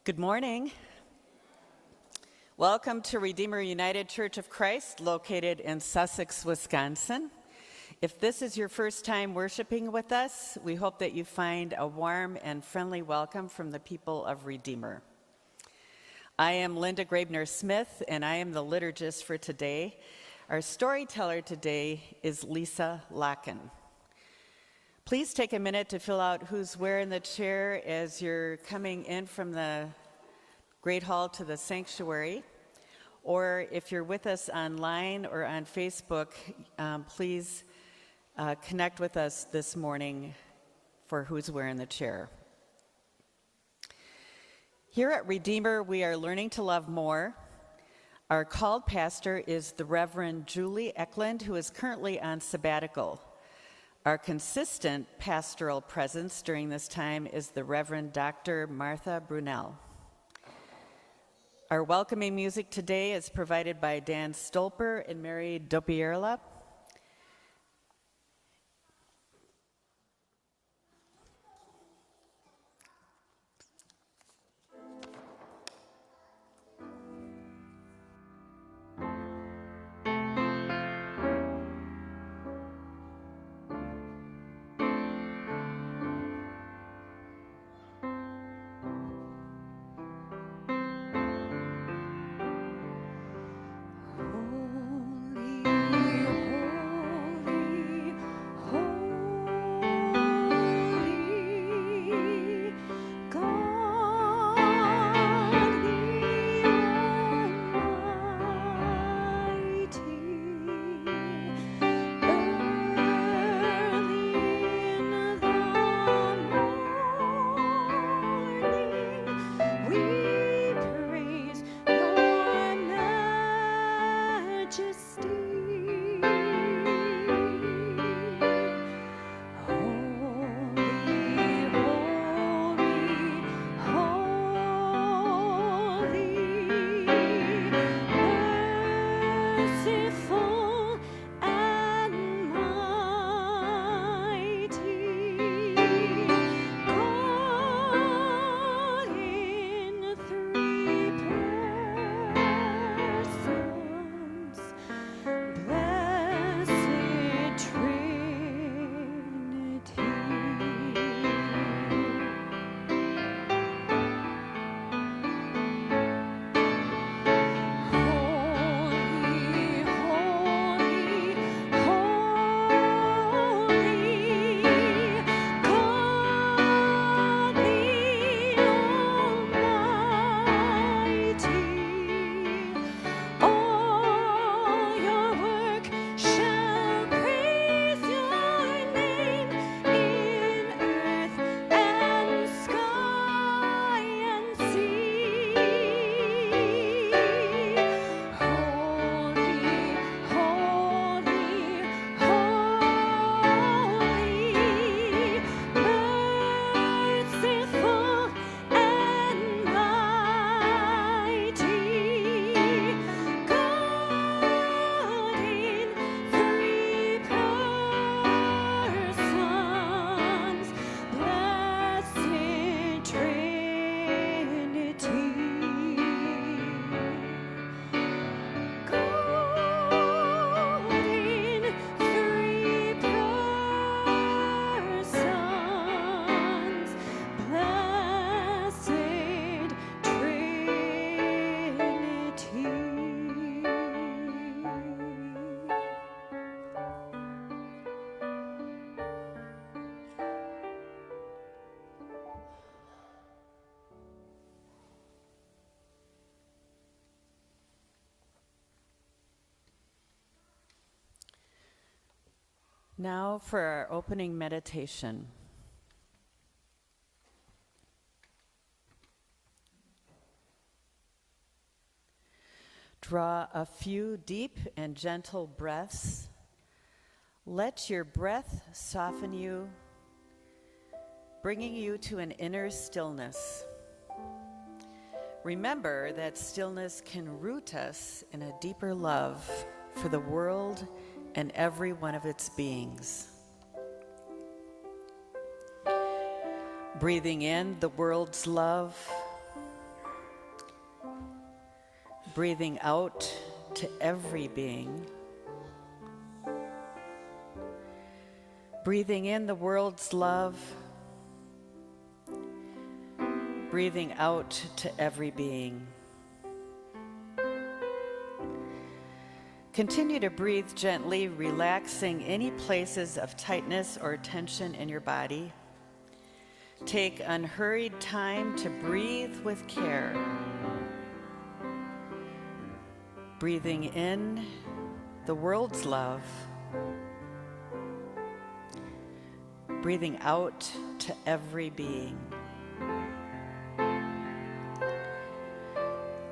Good morning. Welcome to Redeemer United Church of Christ, located in Sussex, Wisconsin. If this is your first time worshiping with us, we hope that you find a warm and friendly welcome from the people of Redeemer. I am Linda Grabner Smith, and I am the liturgist for today. Our storyteller today is Lisa Locken. Please take a minute to fill out who's where in the chair as you're coming in from the Great Hall to the sanctuary. Or if you're with us online or on Facebook, please connect with us this morning for who's where in the chair. Here at Redeemer, we are learning to love more. Our called pastor is the Reverend Julie Eklund, who is currently on sabbatical. Our consistent pastoral presence during this time is the Reverend Dr. Martha Brunel. Our welcoming music today is provided by Dan Stolper and Mary Dopierla. Now for our opening meditation. Draw a few deep and gentle breaths. Let your breath soften you, bringing you to an inner stillness. Remember that stillness can root us in a deeper love for the world and every one of its beings. Breathing in the world's love, breathing out to every being. Breathing in the world's love, breathing out to every being. Continue to breathe gently, relaxing any places of tightness or tension in your body. Take unhurried time to breathe with care. Breathing in the world's love, breathing out to every being.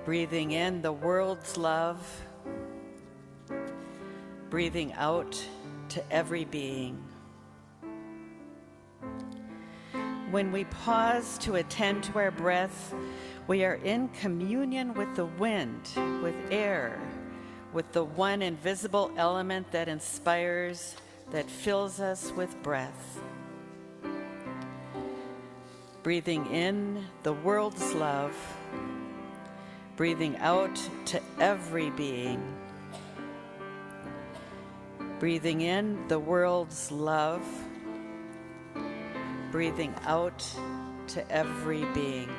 Breathing in the world's love, breathing out to every being. When we pause to attend to our breath, we are in communion with the wind, with air, with the one invisible element that inspires, that fills us with breath. Breathing in the world's love, breathing out to every being. Breathing in the world's love, breathing out to every being.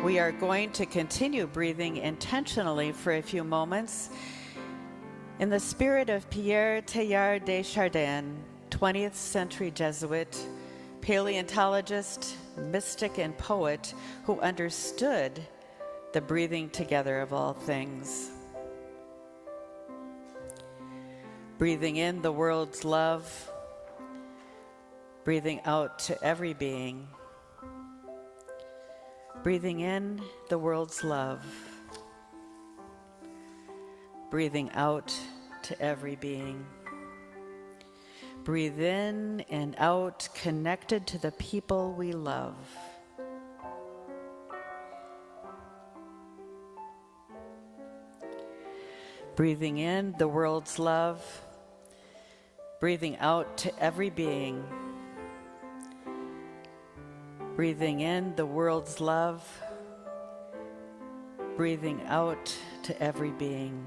We are going to continue breathing intentionally for a few moments in the spirit of Pierre Teilhard de Chardin, 20th century Jesuit, paleontologist, mystic, and poet who understood the breathing together of all things. Breathing in the world's love, breathing out to every being. Breathing in the world's love, breathing out to every being. Breathe in and out, connected to the people we love. Breathing in the world's love, breathing out to every being. Breathing in the world's love, breathing out to every being.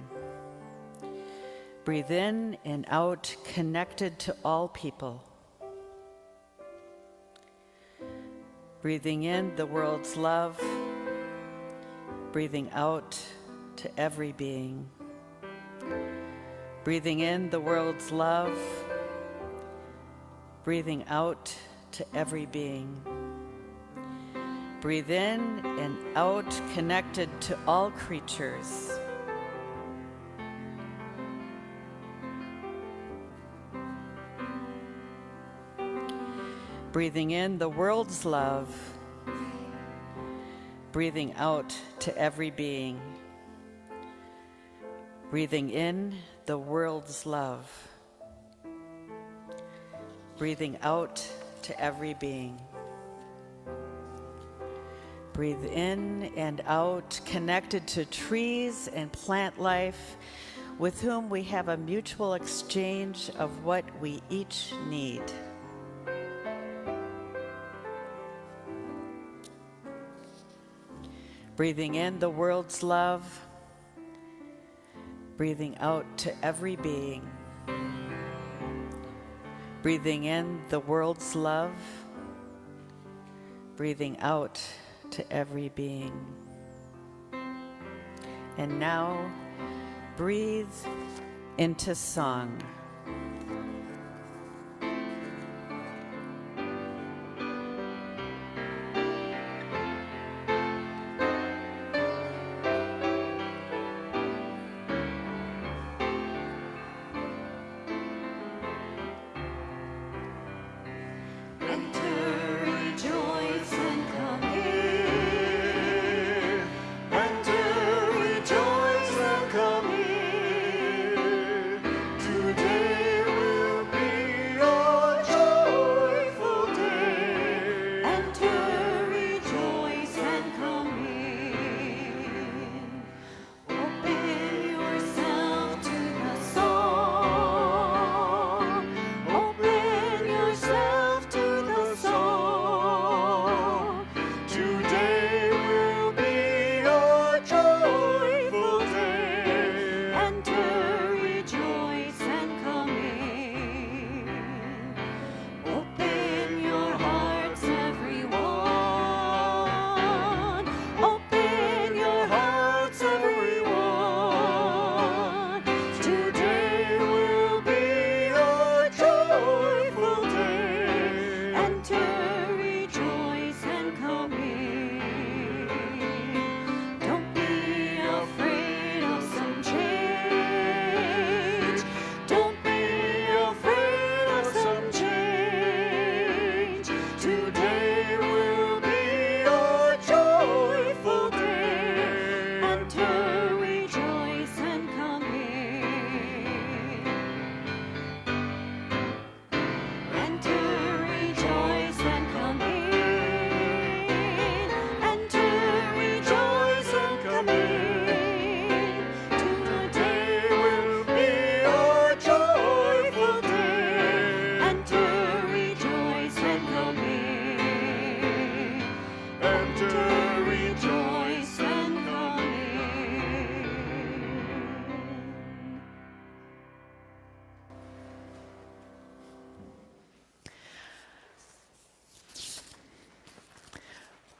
Breathe in and out, connected to all people. Breathing in the world's love, breathing out to every being. Breathing in the world's love, breathing out to every being. Breathe in and out, connected to all creatures. Breathing in the world's love, breathing out to every being. Breathing in the world's love, breathing out to every being. Breathe in and out, connected to trees and plant life, with whom we have a mutual exchange of what we each need. Breathing in the world's love, breathing out to every being. Breathing in the world's love, breathing out to every being. And now, breathe into song. Today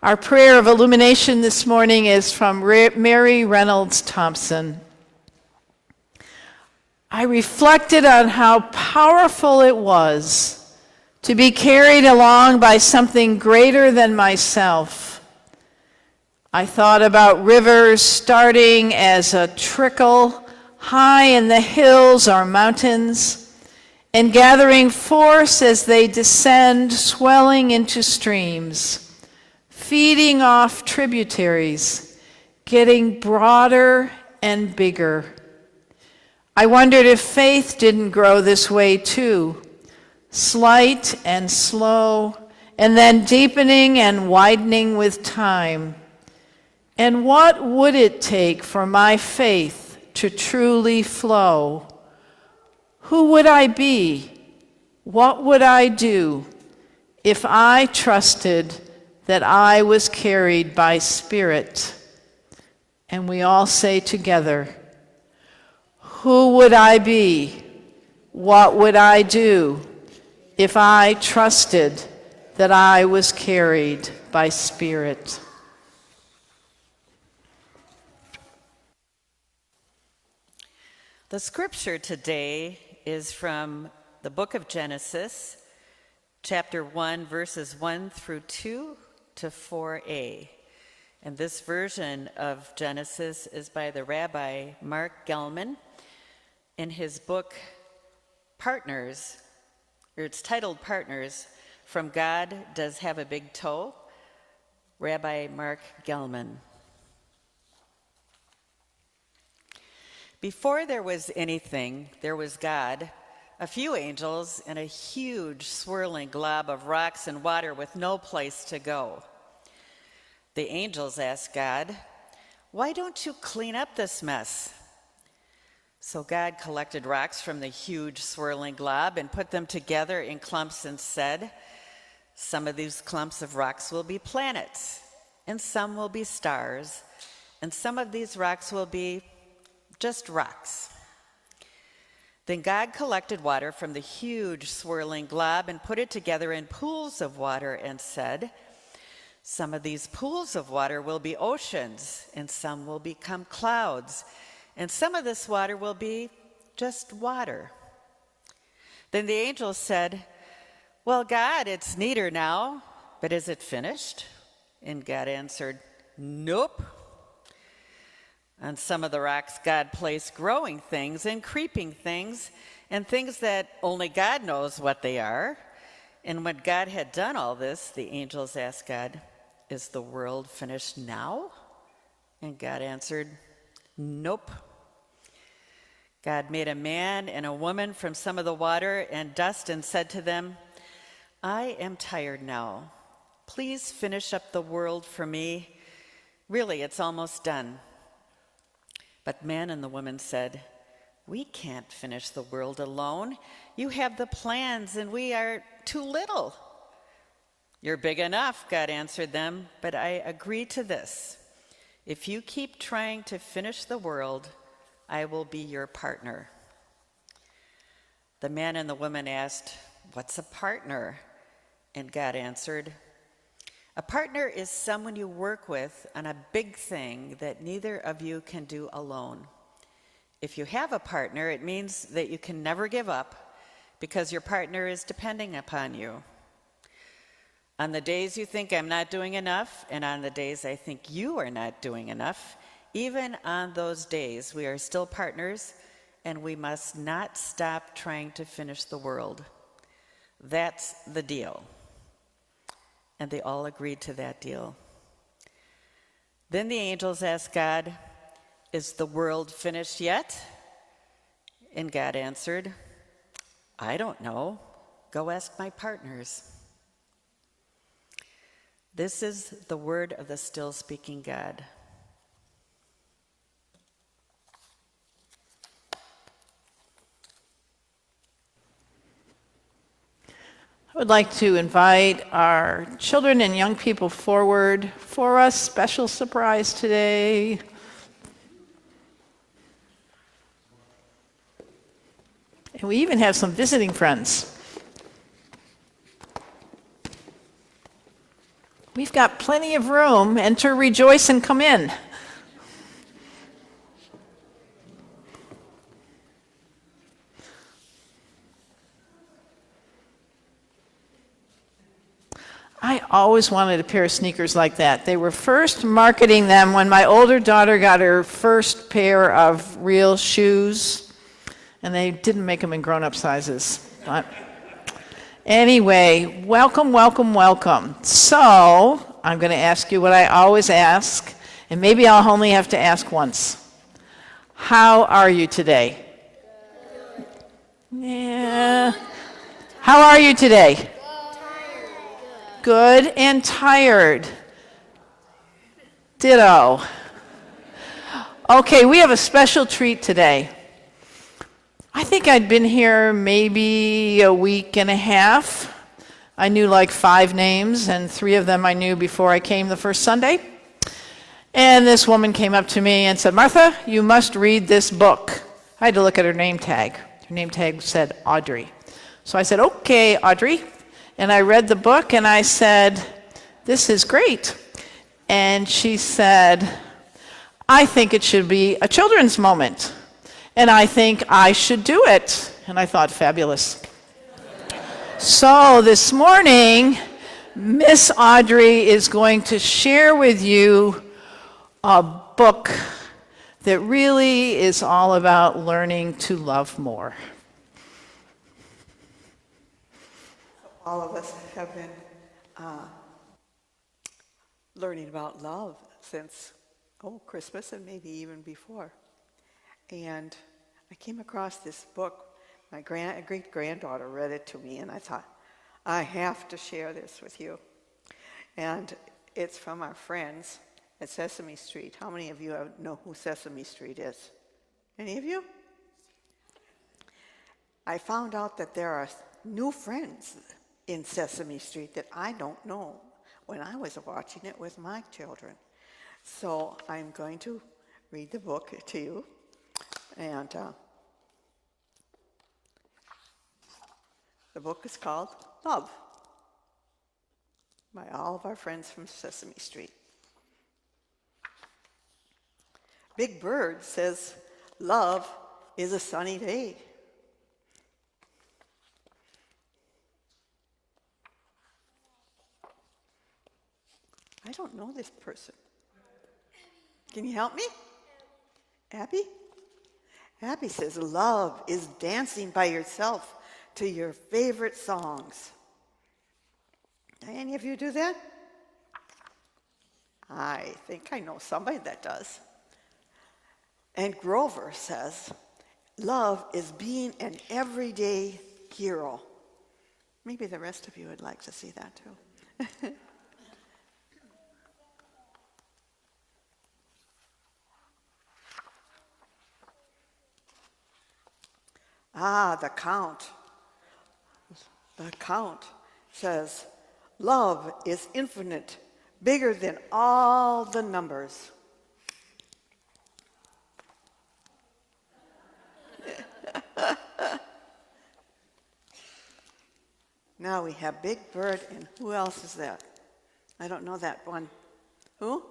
Our prayer of illumination this morning is from Mary Reynolds Thompson. I reflected on how powerful it was to be carried along by something greater than myself. I thought about rivers starting as a trickle high in the hills or mountains and gathering force as they descend, swelling into streams, feeding off tributaries, getting broader and bigger. I wondered if faith didn't grow this way too, slight and slow, and then deepening and widening with time. And what would it take for my faith to truly flow? Who would I be? What would I do if I trusted that I was carried by Spirit? And we all say together, who would I be? What would I do if I trusted that I was carried by Spirit? The scripture today is from the book of Genesis, chapter 1, verses 1 through 2 to 4a. And this version of Genesis is by the Rabbi Mark Gelman in his book Partners, or it's titled Partners, From God Does Have a Big Toe, Rabbi Mark Gelman. Before there was anything, there was God, a few angels, and a huge swirling glob of rocks and water with no place to go. The angels asked God, "Why don't you clean up this mess?" So God collected rocks from the huge swirling glob and put them together in clumps and said, "Some of these clumps of rocks will be planets, and some will be stars, and some of these rocks will be just rocks." Then God collected water from the huge swirling glob and put it together in pools of water and said, "Some of these pools of water will be oceans, and some will become clouds, and some of this water will be just water." Then the angels said, "Well, God, it's neater now, but is it finished?" And God answered, "Nope." On some of the rocks, God placed growing things and creeping things and things that only God knows what they are. And when God had done all this, the angels asked God, "Is the world finished now?" And God answered, "Nope." God made a man and a woman from some of the water and dust and said to them, "I am tired now. Please finish up the world for me. Really, it's almost done." But man and the woman said, "We can't finish the world alone. You have the plans and we are too little." "You're big enough," God answered them, "but I agree to this. If you keep trying to finish the world, I will be your partner." The man and the woman asked, "What's a partner?" And God answered, "A partner is someone you work with on a big thing that neither of you can do alone. If you have a partner, it means that you can never give up because your partner is depending upon you. On the days you think I'm not doing enough, and on the days I think you are not doing enough, even on those days, we are still partners, and we must not stop trying to finish the world. That's the deal." And they all agreed to that deal. Then the angels asked God, "Is the world finished yet?" And God answered, "I don't know. Go ask my partners." This is the word of the still speaking God. I would like to invite our children and young people forward for a special surprise today. And we even have some visiting friends. We've got plenty of room. Enter, rejoice, and come in. I always wanted a pair of sneakers like that. They were first marketing them when my older daughter got her first pair of real shoes, and they didn't make them in grown-up sizes. But anyway, welcome, welcome, welcome. So I'm going to ask you what I always ask, and maybe I'll only have to ask once. How are you today? Yeah. How are you today? Good and tired. Ditto. Okay, we have a special treat today. I think I'd been here maybe a week and a half. I knew like 5 names, and 3 of them I knew before I came the first Sunday. And this woman came up to me and said, "Martha, you must read this book." I had to look at her name tag. Her name tag said Audrey. So I said, "Okay, Audrey." And I read the book and I said, "This is great." And she said, "I think it should be a children's moment. And I think I should do it." And I thought, fabulous. So this morning, Miss Audrey is going to share with you a book that really is all about learning to love more. All of us have been learning about love since, Christmas and maybe even before. And I came across this book. My great-granddaughter read it to me, and I thought, I have to share this with you. And it's from our friends at Sesame Street. How many of you know who Sesame Street is? Any of you? I found out that there are new friends in Sesame Street that I don't know when I was watching it with my children. So I'm going to read the book to you. And the book is called Love by all of our friends from Sesame Street. Big Bird says, "Love is a sunny day." I don't know this person. Can you help me? Abby? Abby says, "Love is dancing by yourself to your favorite songs." Do any of you do that? I think I know somebody that does. And Grover says, "Love is being an everyday hero." Maybe the rest of you would like to see that too. The Count. The Count says, "Love is infinite, bigger than all the numbers." Now we have Big Bird, and who else is that? I don't know that one. Who?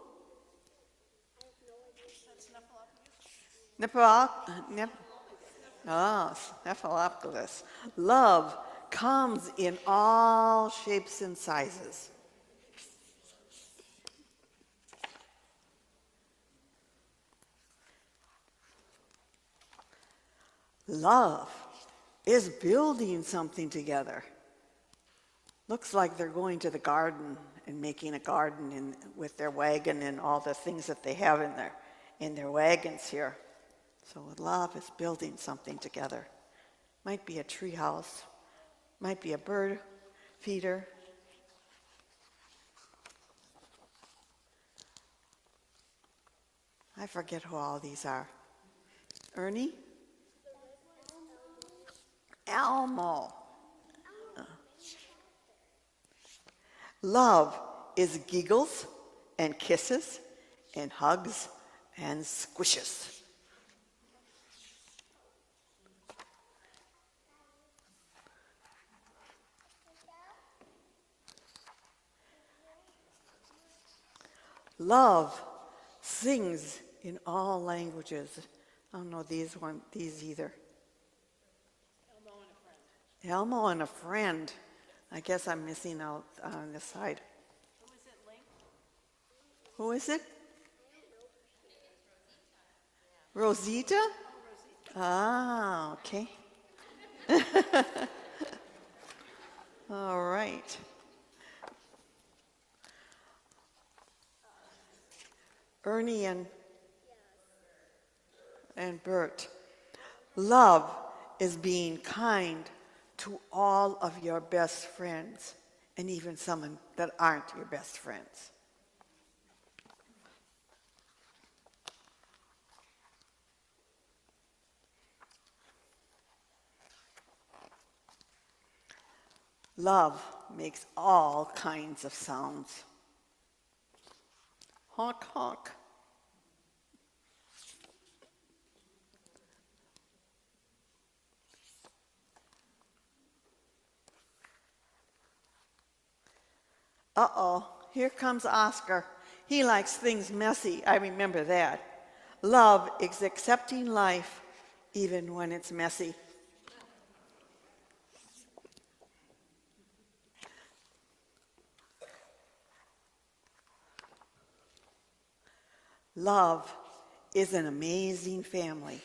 Nephilopolis. Love comes in all shapes and sizes. Love is building something together. Looks like they're going to the garden and making a garden with their wagon and all the things that they have in their wagons here. So love is building something together. Might be a tree house, might be a bird feeder. I forget who all these are. Ernie? Elmo. Love is giggles and kisses and hugs and squishes. Love sings in all languages. I don't know these either. Elmo and a friend. I guess I'm missing out on this side. Who is it? Rosita? Ah, okay. All right. Ernie and Bert. Love is being kind to all of your best friends, and even some that aren't your best friends. Love makes all kinds of sounds. Honk, honk. Uh-oh, here comes Oscar. He likes things messy. I remember that. Love is accepting life even when it's messy. Love is an amazing family.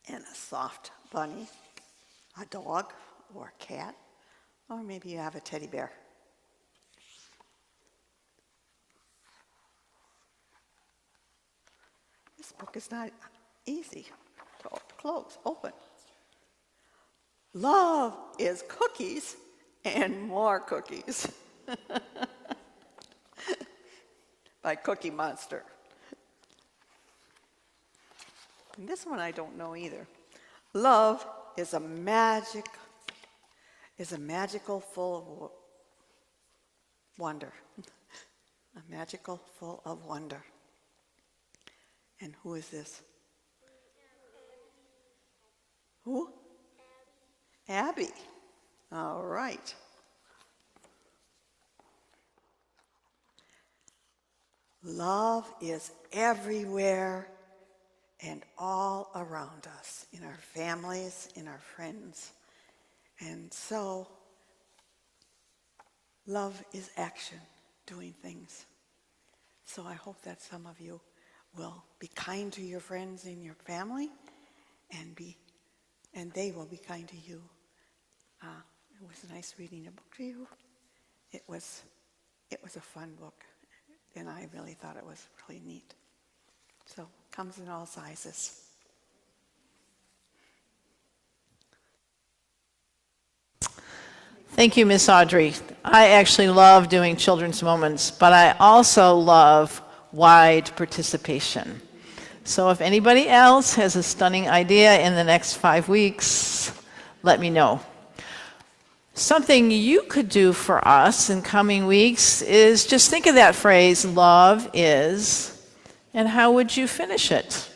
And a soft bunny, a dog, or a cat, or maybe you have a teddy bear. This book is not easy to close, open. Love is cookies and more cookies. By Cookie Monster. And this one I don't know either. Love is a magical full of wonder. A magical full of wonder. And who is this? Who? Abby. All right. Love is everywhere and all around us, in our families, in our friends. And so, love is action, doing things. So I hope that some of you will be kind to your friends in your family, and they will be kind to you. It was nice reading a book to you. It was a fun book. And I really thought it was really neat. So, comes in all sizes. Thank you, Miss Audrey. I actually love doing children's moments, but I also love wide participation. So if anybody else has a stunning idea in the next 5 weeks, let me know. Something you could do for us in coming weeks is just think of that phrase, love is, and how would you finish it?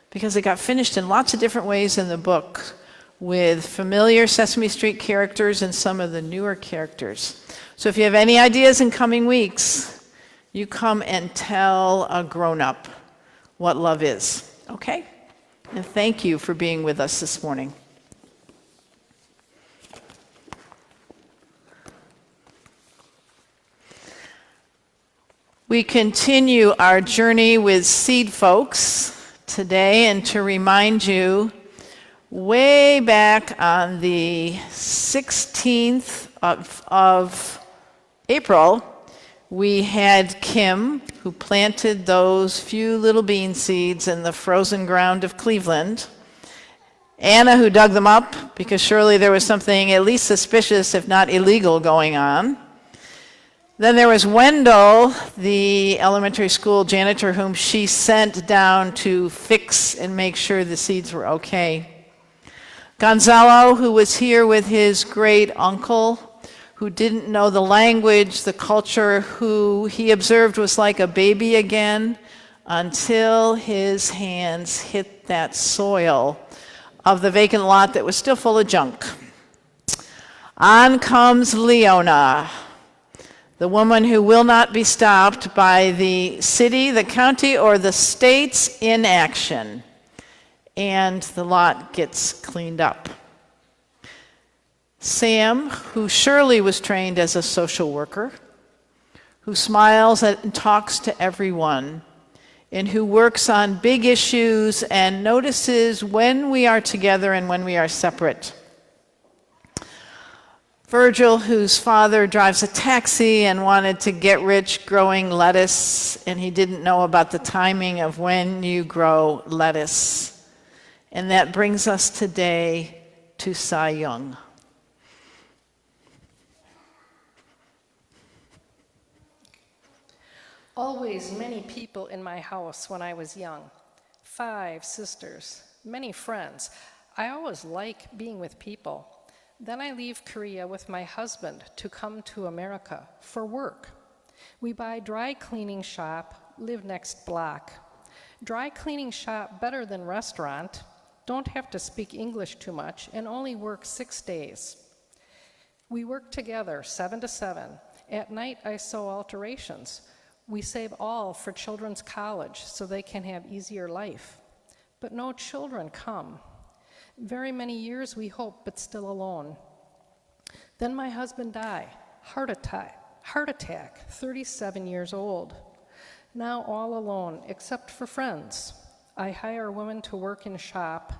Because it got finished in lots of different ways in the book with familiar Sesame Street characters and some of the newer characters. So if you have any ideas in coming weeks, you come and tell a grown-up what love is, okay? And thank you for being with us this morning. We continue our journey with Seed Folks today, and to remind you, way back on the 16th of April, we had Kim, who planted those few little bean seeds in the frozen ground of Cleveland, Anna, who dug them up, because surely there was something at least suspicious, if not illegal, going on. Then there was Wendell, the elementary school janitor, whom she sent down to fix and make sure the seeds were okay. Gonzalo, who was here with his great uncle, who didn't know the language, the culture, who he observed was like a baby again until his hands hit that soil of the vacant lot that was still full of junk. On comes Leona, the woman who will not be stopped by the city, the county, or the state's inaction. And the lot gets cleaned up. Sam, who surely was trained as a social worker, who smiles and talks to everyone, and who works on big issues and notices when we are together and when we are separate. Virgil, whose father drives a taxi and wanted to get rich growing lettuce, and he didn't know about the timing of when you grow lettuce. And that brings us today to Cy Young. Always many people in my house when I was young. 5 sisters, many friends. I always like being with people. Then I leave Korea with my husband to come to America for work. We buy dry cleaning shop, live next block. Dry cleaning shop better than restaurant, don't have to speak English too much, and only work 6 days. We work together 7 to 7. At night I sew alterations. We save all for children's college so they can have easier life. But no children come. Very many years we hope, but still alone. Then my husband died, heart attack, 37 years old. Now all alone, except for friends. I hire a woman to work in shop.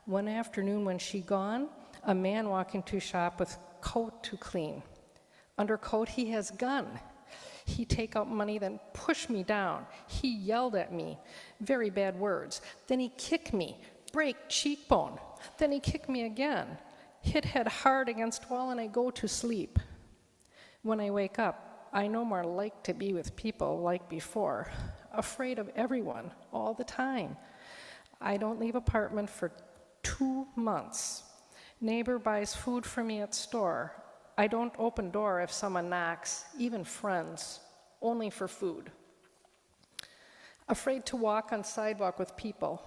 One afternoon when she gone, a man walk into shop with coat to clean. Under coat he has gun. He take out money, then push me down. He yelled at me, very bad words. Then he kick me, break cheekbone. Then he kick me again, hit head hard against wall, and I go to sleep. When I wake up, I no more like to be with people like before, afraid of everyone all the time. I don't leave apartment for 2 months. Neighbor buys food for me at store. I don't open door if someone knocks, even friends, only for food. Afraid to walk on sidewalk with people.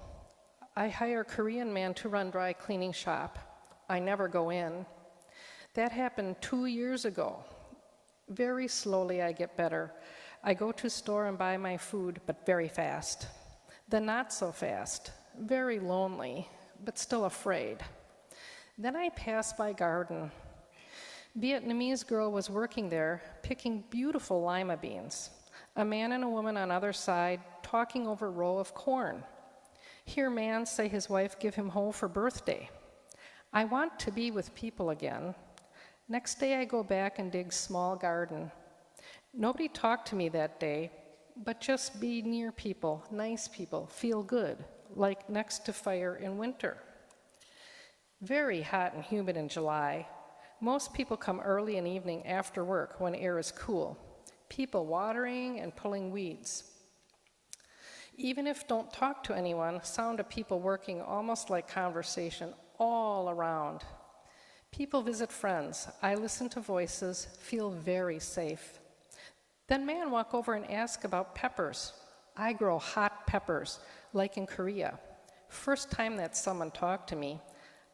I hire a Korean man to run dry cleaning shop. I never go in. That happened 2 years ago. Very slowly I get better. I go to store and buy my food, but very fast. Then not so fast. Very lonely, but still afraid. Then I pass by garden. Vietnamese girl was working there, picking beautiful lima beans. A man and a woman on other side, talking over a row of corn. Hear man say his wife give him home for birthday. I want to be with people again. Next day I go back and dig small garden. Nobody talked to me that day, but just be near people, nice people, feel good, like next to fire in winter. Very hot and humid in July. Most people come early in evening after work when air is cool. People watering and pulling weeds. Even if don't talk to anyone, sound of people working almost like conversation all around. People visit friends. I listen to voices, feel very safe. Then man walk over and ask about peppers. I grow hot peppers, like in Korea. First time that someone talked to me,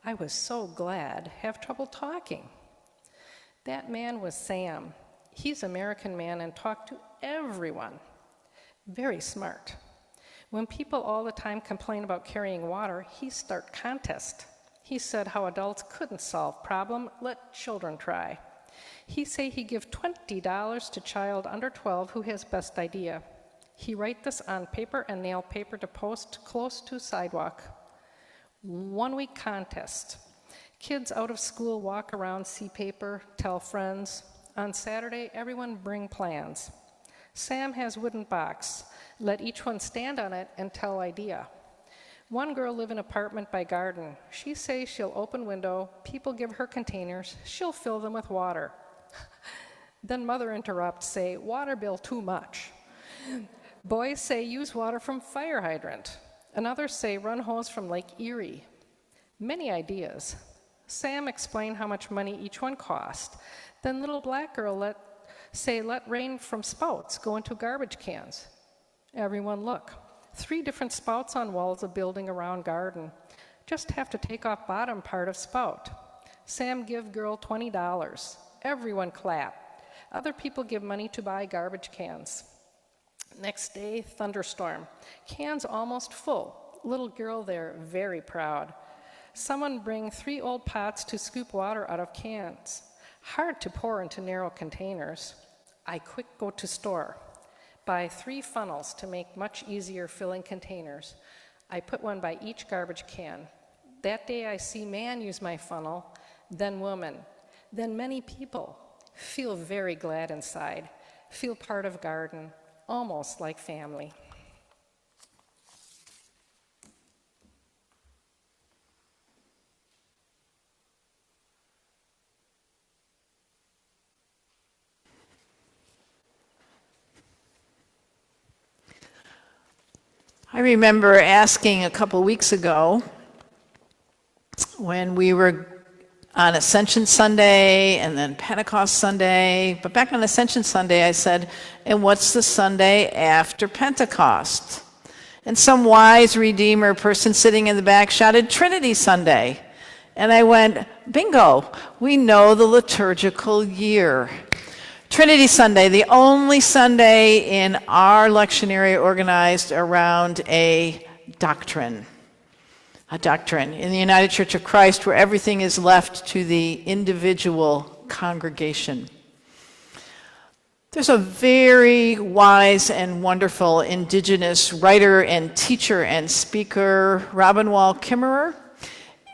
I was so glad, have trouble talking. That man was Sam. He's an American man and talked to everyone. Very smart. When people all the time complain about carrying water, he start contest. He said how adults couldn't solve problem, let children try. He say he give $20 to child under 12 who has best idea. He write this on paper and nail paper to post close to sidewalk. 1 week contest. Kids out of school walk around, see paper, tell friends. On Saturday, everyone bring plans. Sam has wooden box. Let each one stand on it and tell idea. One girl live in apartment by garden. She say she'll open window, people give her containers, she'll fill them with water. Then mother interrupts, say, water bill too much. Boys say use water from fire hydrant. Another say run hose from Lake Erie. Many ideas. Sam explained how much money each one cost. Then little black girl let rain from spouts go into garbage cans. Everyone look. 3 different spouts on walls of building around garden. Just have to take off bottom part of spout. Sam give girl $20. Everyone clap. Other people give money to buy garbage cans. Next day, thunderstorm. Cans almost full. Little girl there, very proud. Someone bring 3 old pots to scoop water out of cans. Hard to pour into narrow containers. I quick go to store. Buy 3 funnels to make much easier filling containers. I put one by each garbage can. That day I see man use my funnel, then woman, then many people. Feel very glad inside. Feel part of garden, almost like family. I remember asking a couple weeks ago when we were on Ascension Sunday and then Pentecost Sunday, but back on Ascension Sunday I said, and what's the Sunday after Pentecost? And some wise Redeemer person sitting in the back shouted, Trinity Sunday. And I went, bingo, we know the liturgical year. Trinity Sunday, the only Sunday in our lectionary organized around a doctrine. A doctrine in the United Church of Christ where everything is left to the individual congregation. There's a very wise and wonderful indigenous writer and teacher and speaker, Robin Wall Kimmerer,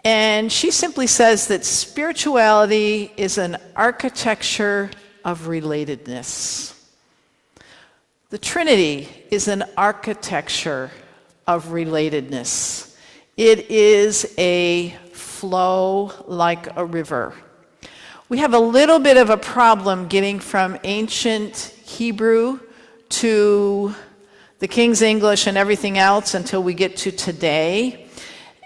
and she simply says that spirituality is an architecture of relatedness. The Trinity is an architecture of relatedness. It is a flow like a river. We have a little bit of a problem getting from ancient Hebrew to the King's English and everything else until we get to today.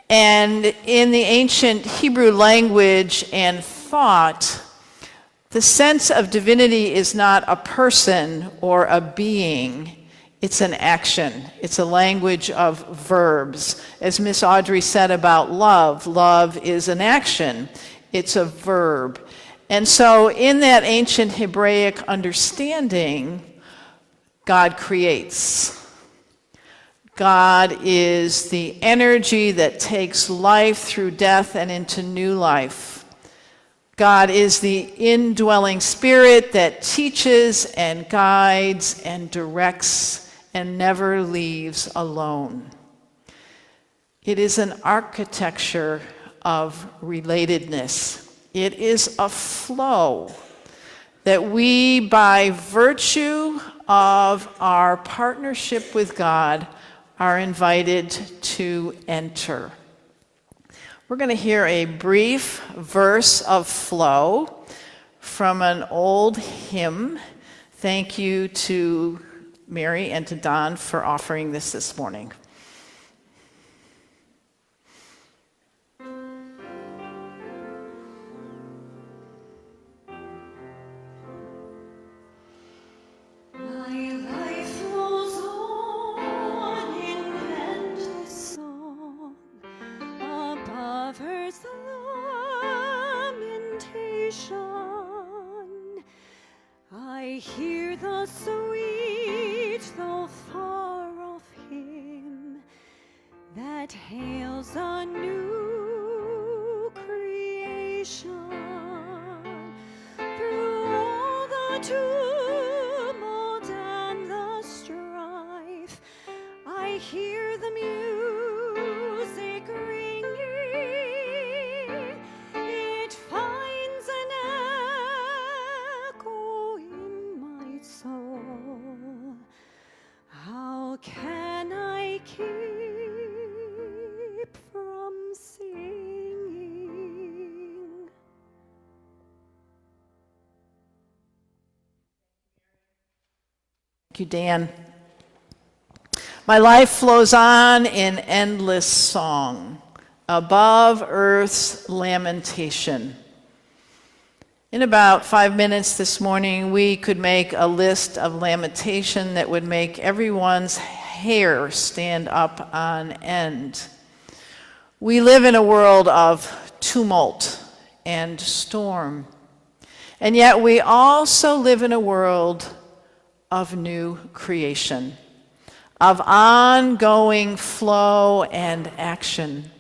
And in the ancient Hebrew language and thought, the sense of divinity is not a person or a being. It's an action. It's a language of verbs. As Miss Audrey said about love, love is an action. It's a verb. And so in that ancient Hebraic understanding, God creates. God is the energy that takes life through death and into new life. God is the indwelling spirit that teaches and guides and directs and never leaves alone. It is an architecture of relatedness. It is a flow that we, by virtue of our partnership with God, are invited to enter. We're going to hear a brief verse of flow from an old hymn. Thank you to Mary and to Don for offering this morning. I hear the sweet, though far off hymn that hails a new creation. Through all the tumult and the strife, I hear the music ringing. It finds an echo in my soul. How can I keep from singing? Thank you, Dan. My life flows on in endless song, above earth's lamentation. In about 5 minutes this morning, we could make a list of lamentation that would make everyone's hair stand up on end. We live in a world of tumult and storm. And yet we also live in a world of new creation, of ongoing flow and action.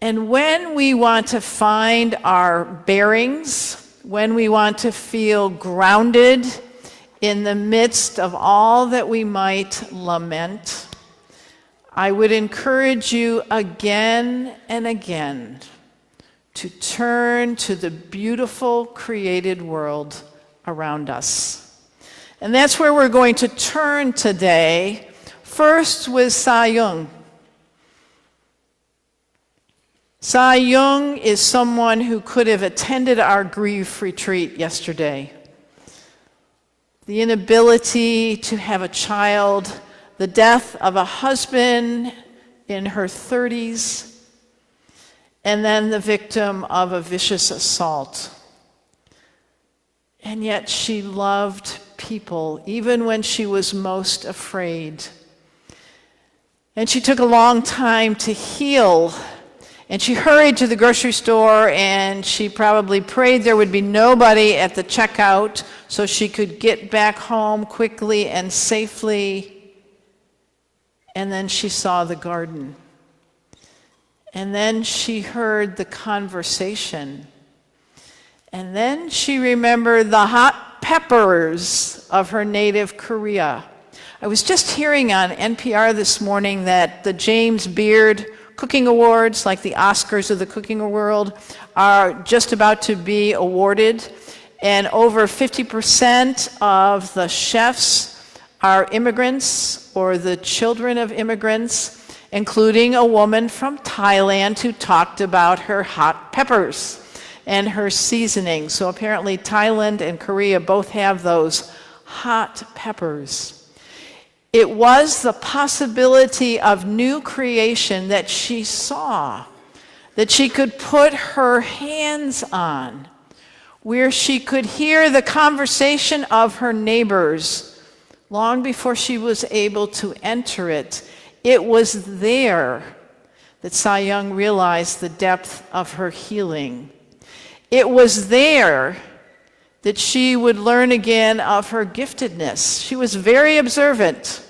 And when we want to find our bearings, when we want to feel grounded in the midst of all that we might lament, I would encourage you again and again to turn to the beautiful created world around us. And that's where we're going to turn today, first with Sa-Yung. Sa-Yung is someone who could have attended our grief retreat yesterday. The inability to have a child, the death of a husband in her 30s, and then the victim of a vicious assault. And yet she loved people, even when she was most afraid. And she took a long time to heal. And she hurried to the grocery store, and she probably prayed there would be nobody at the checkout so she could get back home quickly and safely. And then she saw the garden. And then she heard the conversation. And then she remembered the hot peppers of her native Korea. I was just hearing on NPR this morning that the James Beard Cooking Awards, like the Oscars of the cooking world, are just about to be awarded. And over 50% of the chefs are immigrants or the children of immigrants, including a woman from Thailand who talked about her hot peppers and her seasoning. So apparently Thailand and Korea both have those hot peppers. It was the possibility of new creation that she saw, that she could put her hands on, where she could hear the conversation of her neighbors long before she was able to enter it. It was there that Sa-Yung realized the depth of her healing. It was there that she would learn again of her giftedness. She was very observant.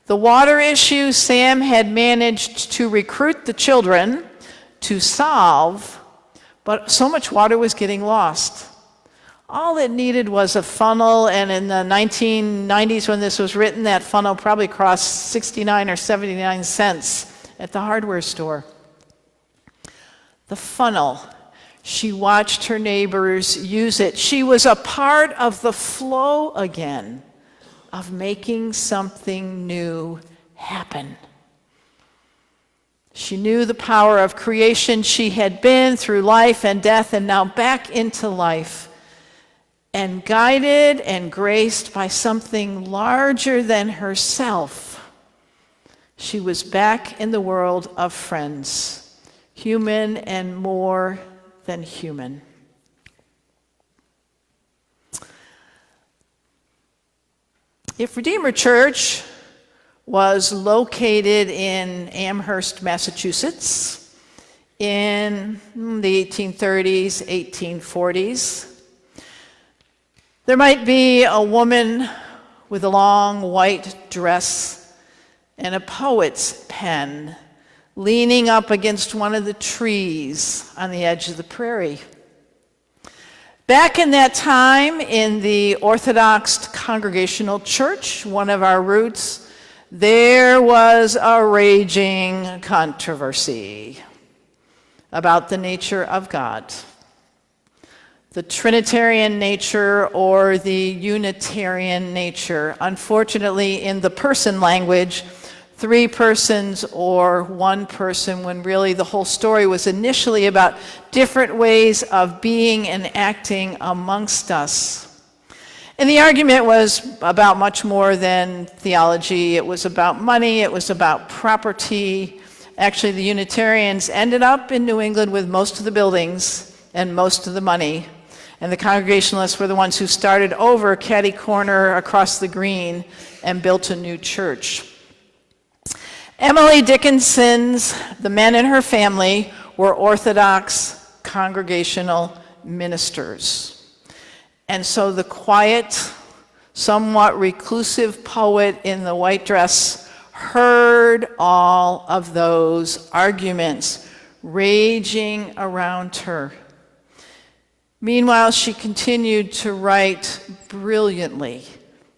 The water issue Sam had managed to recruit the children to solve, but so much water was getting lost. All it needed was a funnel, and in the 1990s when this was written, that funnel probably cost 69 or 79 cents at the hardware store. The funnel. She watched her neighbors use it. She was a part of the flow again of making something new happen. She knew the power of creation. She had been through life and death and now back into life, and guided and graced by something larger than herself. She was back in the world of friends, human and more than human. If Redeemer Church was located in Amherst, Massachusetts in the 1830s, 1840s, there might be a woman with a long white dress and a poet's pen leaning up against one of the trees on the edge of the prairie. Back in that time, in the Orthodox Congregational Church, one of our roots, there was a raging controversy about the nature of God, the Trinitarian nature or the Unitarian nature. Unfortunately, in the person language, 3 persons or 1 person, when really the whole story was initially about different ways of being and acting amongst us. And the argument was about much more than theology. It was about money. It was about property. Actually, the Unitarians ended up in New England with most of the buildings and most of the money. And the Congregationalists were the ones who started over catty corner across the green and built a new church. Emily Dickinson's, the men in her family, were Orthodox Congregational ministers. And so the quiet, somewhat reclusive poet in the white dress heard all of those arguments raging around her. Meanwhile, she continued to write brilliantly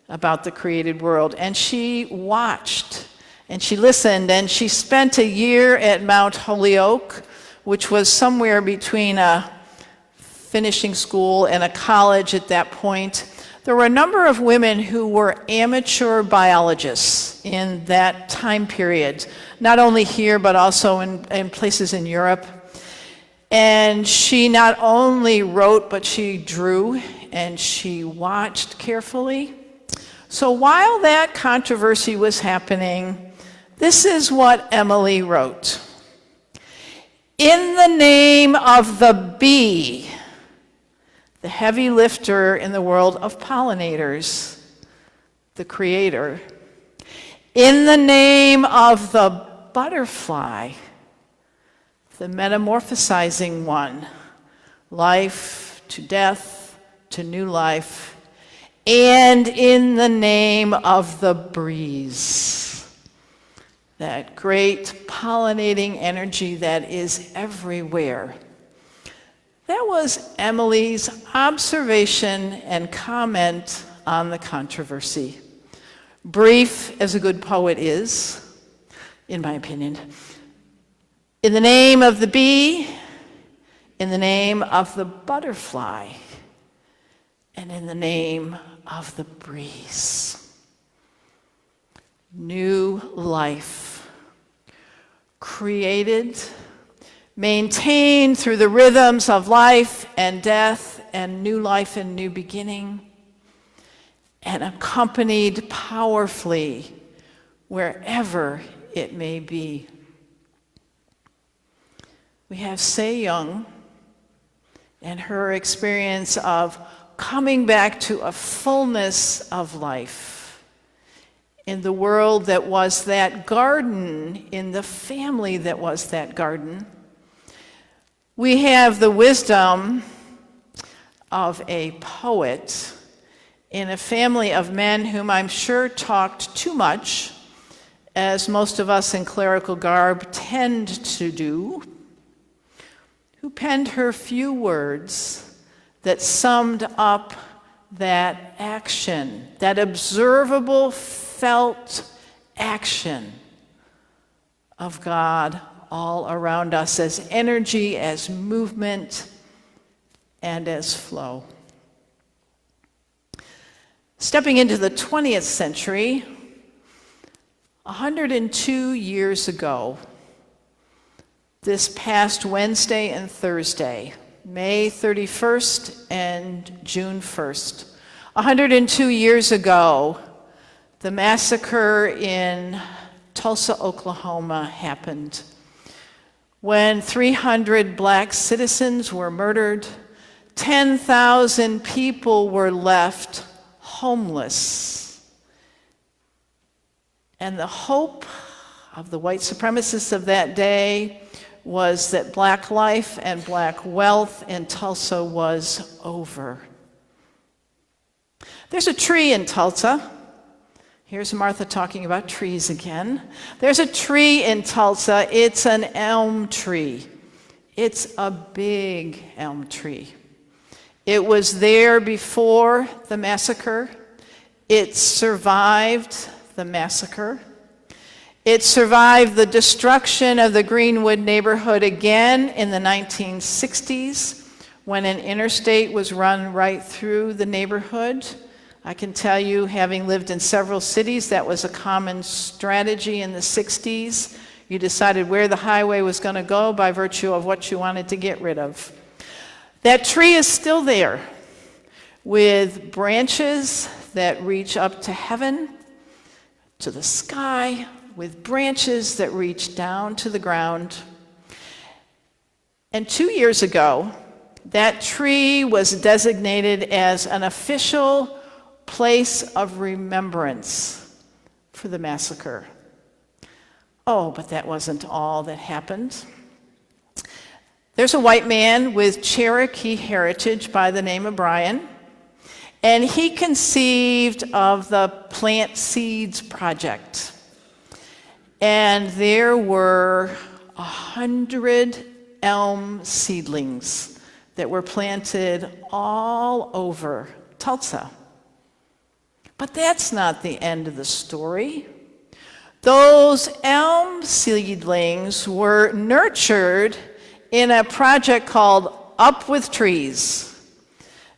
about the created world, and she watched, and she listened, and she spent a year at Mount Holyoke, which was somewhere between a finishing school and a college at that point. There were a number of women who were amateur biologists in that time period, not only here, but also in places in Europe. And she not only wrote, but she drew, and she watched carefully. So while that controversy was happening, this is what Emily wrote. In the name of the bee, the heavy lifter in the world of pollinators, the creator, in the name of the butterfly, the metamorphosizing one, life to death to new life, and in the name of the breeze, that great pollinating energy that is everywhere. That was Emily's observation and comment on the controversy. Brief, as a good poet is, in my opinion. In the name of the bee, in the name of the butterfly, and in the name of the breeze. New life, created, maintained through the rhythms of life and death and new life and new beginning, and accompanied powerfully wherever it may be. We have Se Young and her experience of coming back to a fullness of life in the world that was that garden, in the family that was that garden. We have the wisdom of a poet in a family of men whom I'm sure talked too much, as most of us in clerical garb tend to do, who penned her few words that summed up that action, that observable, felt action of God all around us as energy, as movement, and as flow. Stepping into the 20th century, 102 years ago, this past Wednesday and Thursday, May 31st and June 1st, 102 years ago, the massacre in Tulsa, Oklahoma happened, when 300 black citizens were murdered, 10,000 people were left homeless. And the hope of the white supremacists of that day was that black life and black wealth in Tulsa was over. There's a tree in Tulsa. Here's Martha talking about trees again. There's a tree in Tulsa. It's an elm tree. It's a big elm tree. It was there before the massacre. It survived the massacre. It survived the destruction of the Greenwood neighborhood again in the 1960s, when an interstate was run right through the neighborhood. I can tell you, having lived in several cities, that was a common strategy in the 60s. You decided where the highway was going to go by virtue of what you wanted to get rid of. That tree is still there, with branches that reach up to heaven, to the sky, with branches that reach down to the ground. And 2 years ago, that tree was designated as an official place of remembrance for the massacre. Oh, but that wasn't all that happened. There's a white man with Cherokee heritage by the name of Brian. And he conceived of the Plant Seeds Project. And there were 100 elm seedlings that were planted all over Tulsa. But that's not the end of the story. Those elm seedlings were nurtured in a project called Up with Trees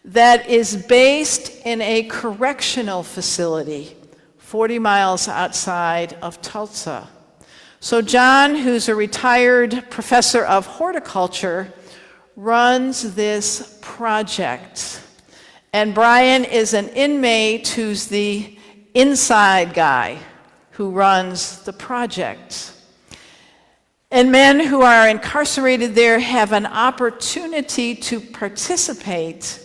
that is based in a correctional facility 40 miles outside of Tulsa. So John, who's a retired professor of horticulture, runs this project. And Brian is an inmate who's the inside guy who runs the project. And men who are incarcerated there have an opportunity to participate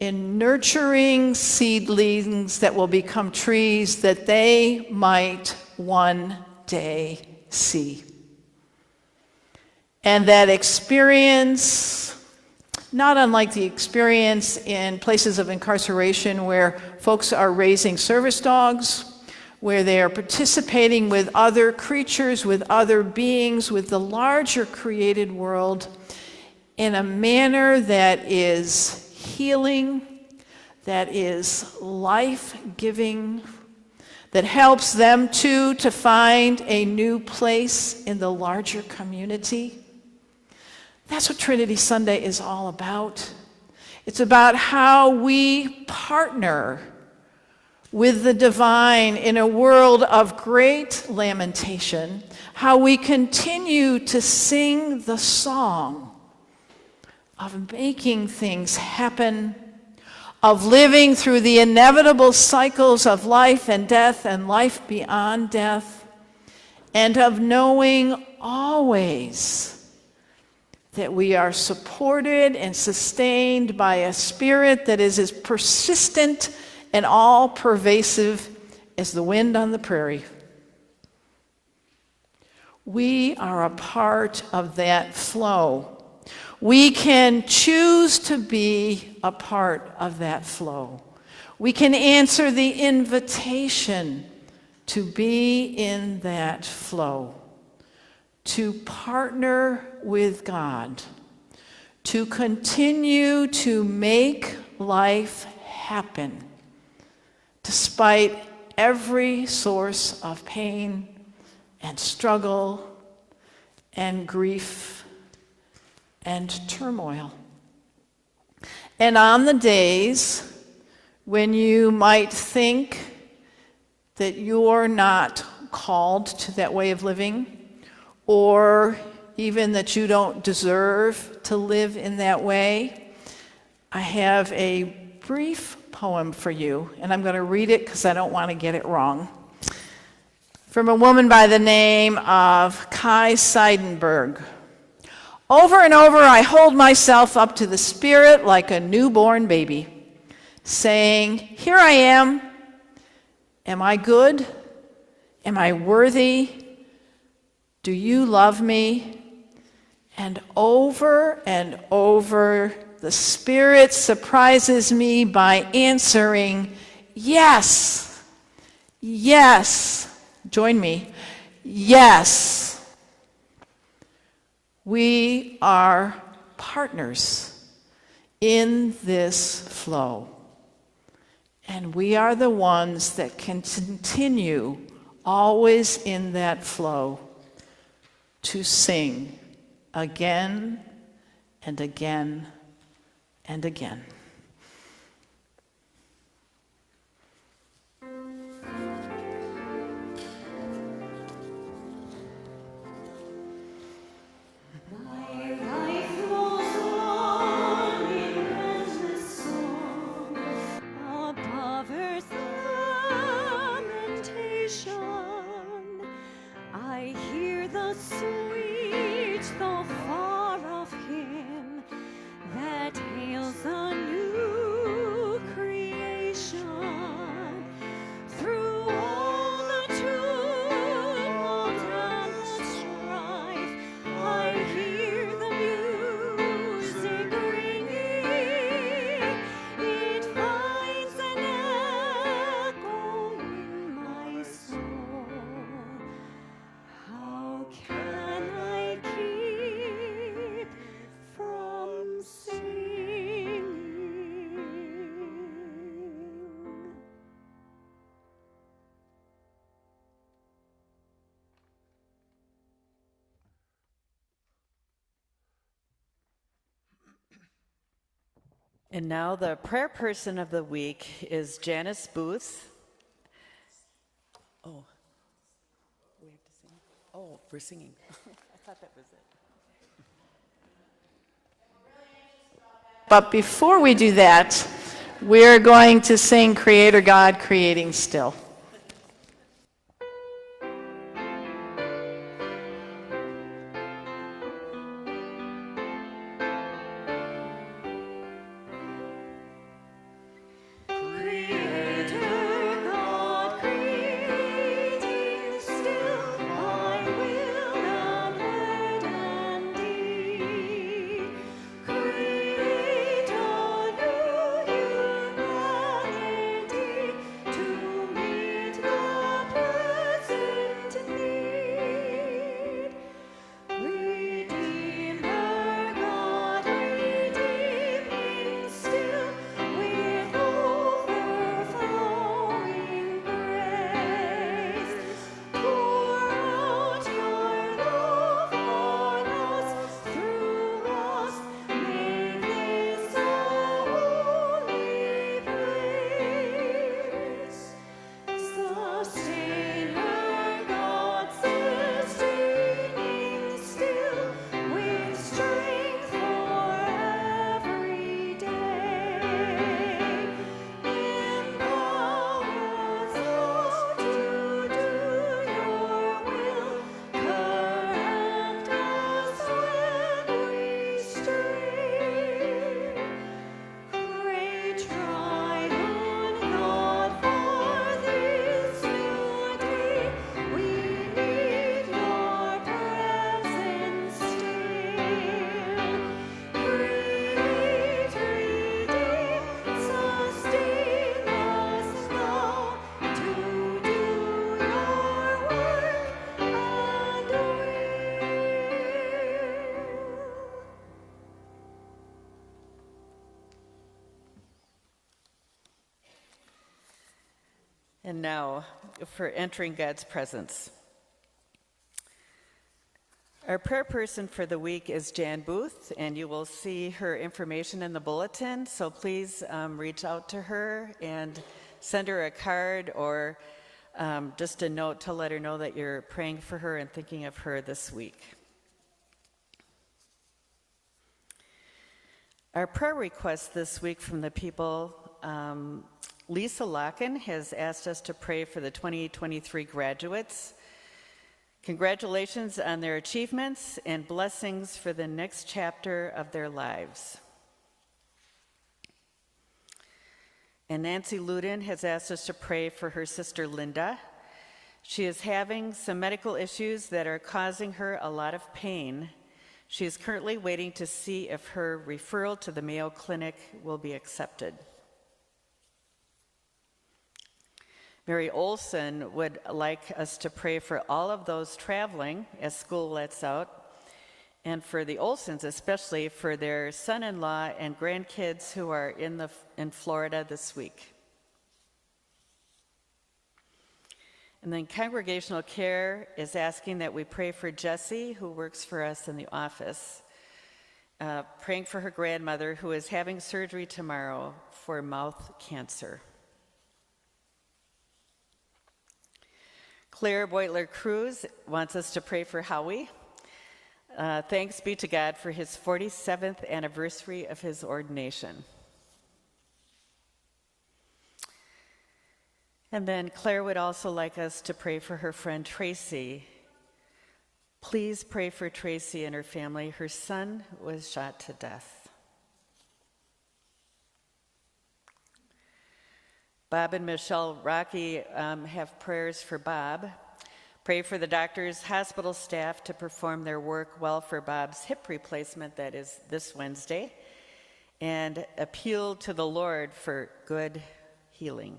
in nurturing seedlings that will become trees that they might one day see. And that experience, not unlike the experience in places of incarceration where folks are raising service dogs, where they are participating with other creatures, with other beings, with the larger created world in a manner that is healing, that is life-giving, that helps them to find a new place in the larger community. That's what Trinity Sunday is all about. It's about how we partner with the divine in a world of great lamentation, how we continue to sing the song of making things happen, of living through the inevitable cycles of life and death and life beyond death, and of knowing always that we are supported and sustained by a spirit that is as persistent and all-pervasive as the wind on the prairie. We are a part of that flow. We can choose to be a part of that flow. We can answer the invitation to be in that flow, to partner with God, to continue to make life happen despite every source of pain and struggle and grief and turmoil. And on the days when you might think that you're not called to that way of living, or even that you don't deserve to live in that way, I have a brief poem for you, and I'm going to read it because I don't want to get it wrong. From a woman by the name of Kai Seidenberg. Over and over, I hold myself up to the Spirit like a newborn baby, saying, here I am. Am I good? Am I worthy? Do you love me? And over, the Spirit surprises me by answering, yes, yes. Join me. Yes. We are partners in this flow. And we are the ones that can continue always in that flow to sing again and again and again. I hear the sweet, the far of him that hails a new And now the prayer person of the week is Janice Booth. Oh, we have to sing. Oh, we're singing. I thought that was it. But before we do that, we're going to sing Creator God Creating Still. Creator God, creating still, I will not wait and be. Create anew humanity to meet the present need. Redeemer God, redeeming still with overflowing grace. Pour out your love on us, through us, make this a holy place. Sustainer God, sustaining still, with strength for every day. Empowers us to do your will, correct us when we stray. Great triune God, for this new day, we need your presence still. Create, redeem, sustain us now to do your work and will. And now for entering God's presence. Our prayer person for the week is Jan Booth, and you will see her information in the bulletin. So please reach out to her and send her a card or just a note to let her know that you're praying for her and thinking of her this week. Our prayer request this week from the people, Lisa Locken has asked us to pray for the 2023 graduates. Congratulations on their achievements and blessings for the next chapter of their lives. And Nancy Ludin has asked us to pray for her sister Linda. She is having some medical issues that are causing her a lot of pain. She is currently waiting to see if her referral to the Mayo Clinic will be accepted. Mary Olson would like us to pray for all of those traveling as school lets out, and for the Olsons especially, for their son-in-law and grandkids who are in Florida this week. And then Congregational Care is asking that we pray for Jessie, who works for us in the office, praying for her grandmother who is having surgery tomorrow for mouth cancer. Claire Beutler Cruz wants us to pray for Howie. Thanks be to God for his 47th anniversary of his ordination. And then Claire would also like us to pray for her friend Tracy. Please pray for Tracy and her family. Her son was shot to death. Bob and Michelle Rocky have prayers for Bob. Pray for the doctors, hospital staff to perform their work well for Bob's hip replacement that is this Wednesday, and appeal to the Lord for good healing.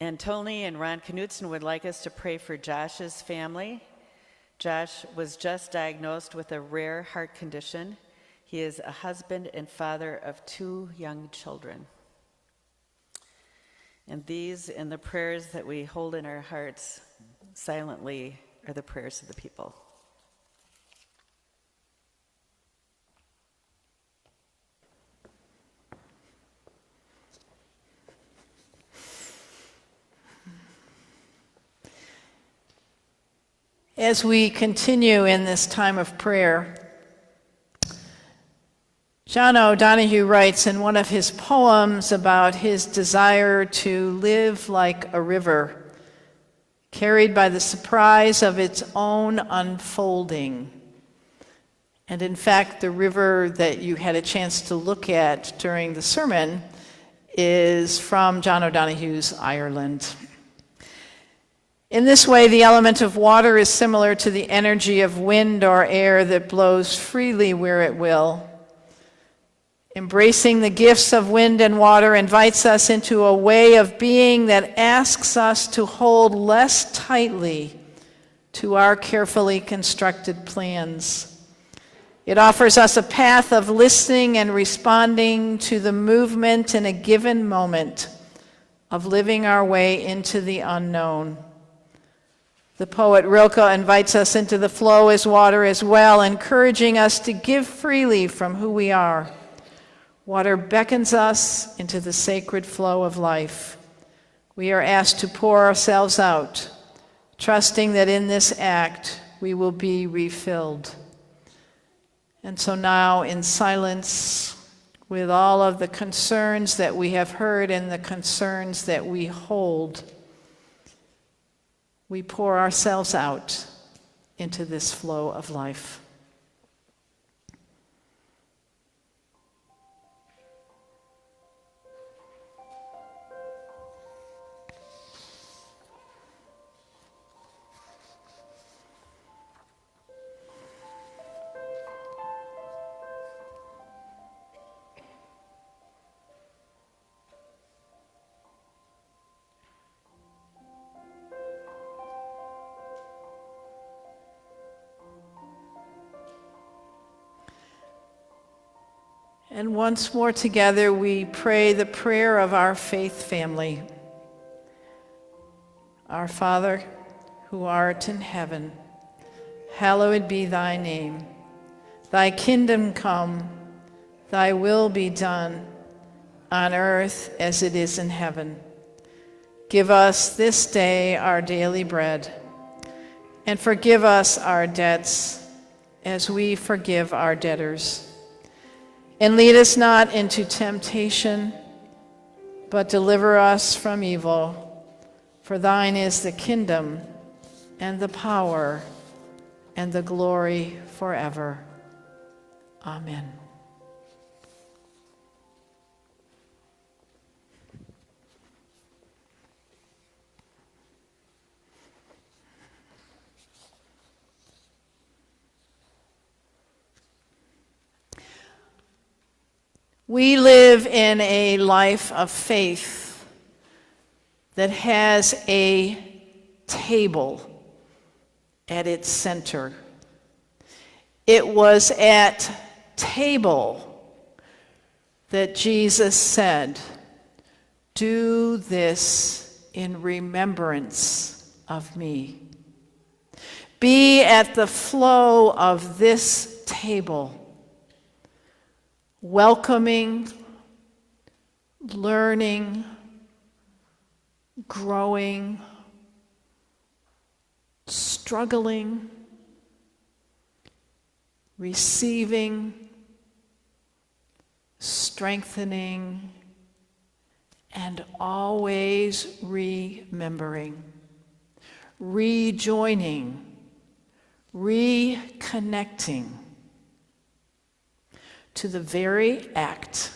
And Tony and Ron Knutson would like us to pray for Josh's family. Josh was just diagnosed with a rare heart condition. He is a husband and father of 2 young children. And these and the prayers that we hold in our hearts silently are the prayers of the people. As we continue in this time of prayer, John O'Donohue writes in one of his poems about his desire to live like a river, carried by the surprise of its own unfolding. And in fact, the river that you had a chance to look at during the sermon is from John O'Donohue's Ireland. In this way, the element of water is similar to the energy of wind or air that blows freely where it will. Embracing the gifts of wind and water invites us into a way of being that asks us to hold less tightly to our carefully constructed plans. It offers us a path of listening and responding to the movement in a given moment, of living our way into the unknown. The poet Rilke invites us into the flow as water as well, encouraging us to give freely from who we are. Water beckons us into the sacred flow of life. We are asked to pour ourselves out, trusting that in this act we will be refilled. And so now, in silence, with all of the concerns that we have heard and the concerns that we hold, we pour ourselves out into this flow of life. And once more together, we pray the prayer of our faith family. Our Father, who art in heaven, hallowed be thy name. Thy kingdom come, thy will be done, on earth as it is in heaven. Give us this day our daily bread, and forgive us our debts as we forgive our debtors. And lead us not into temptation, but deliver us from evil. For thine is the kingdom, and the power, and the glory forever. Amen. We live in a life of faith that has a table at its center. It was at table that Jesus said, "Do this in remembrance of me." Be at the flow of this table, welcoming, learning, growing, struggling, receiving, strengthening, and always remembering, rejoining, reconnecting to the very act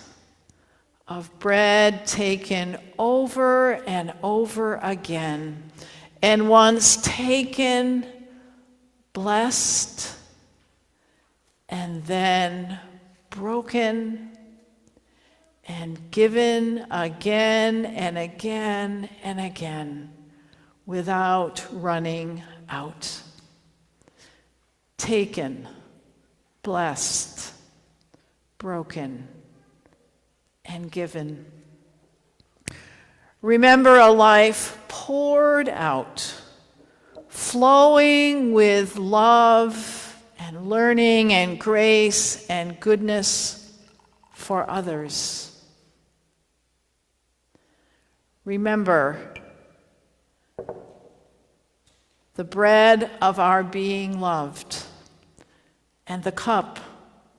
of bread taken over and over again, and once taken, blessed, and then broken and given again and again and again without running out. Taken, blessed, broken, and given. Remember a life poured out, flowing with love and learning and grace and goodness for others. Remember the bread of our being loved, and the cup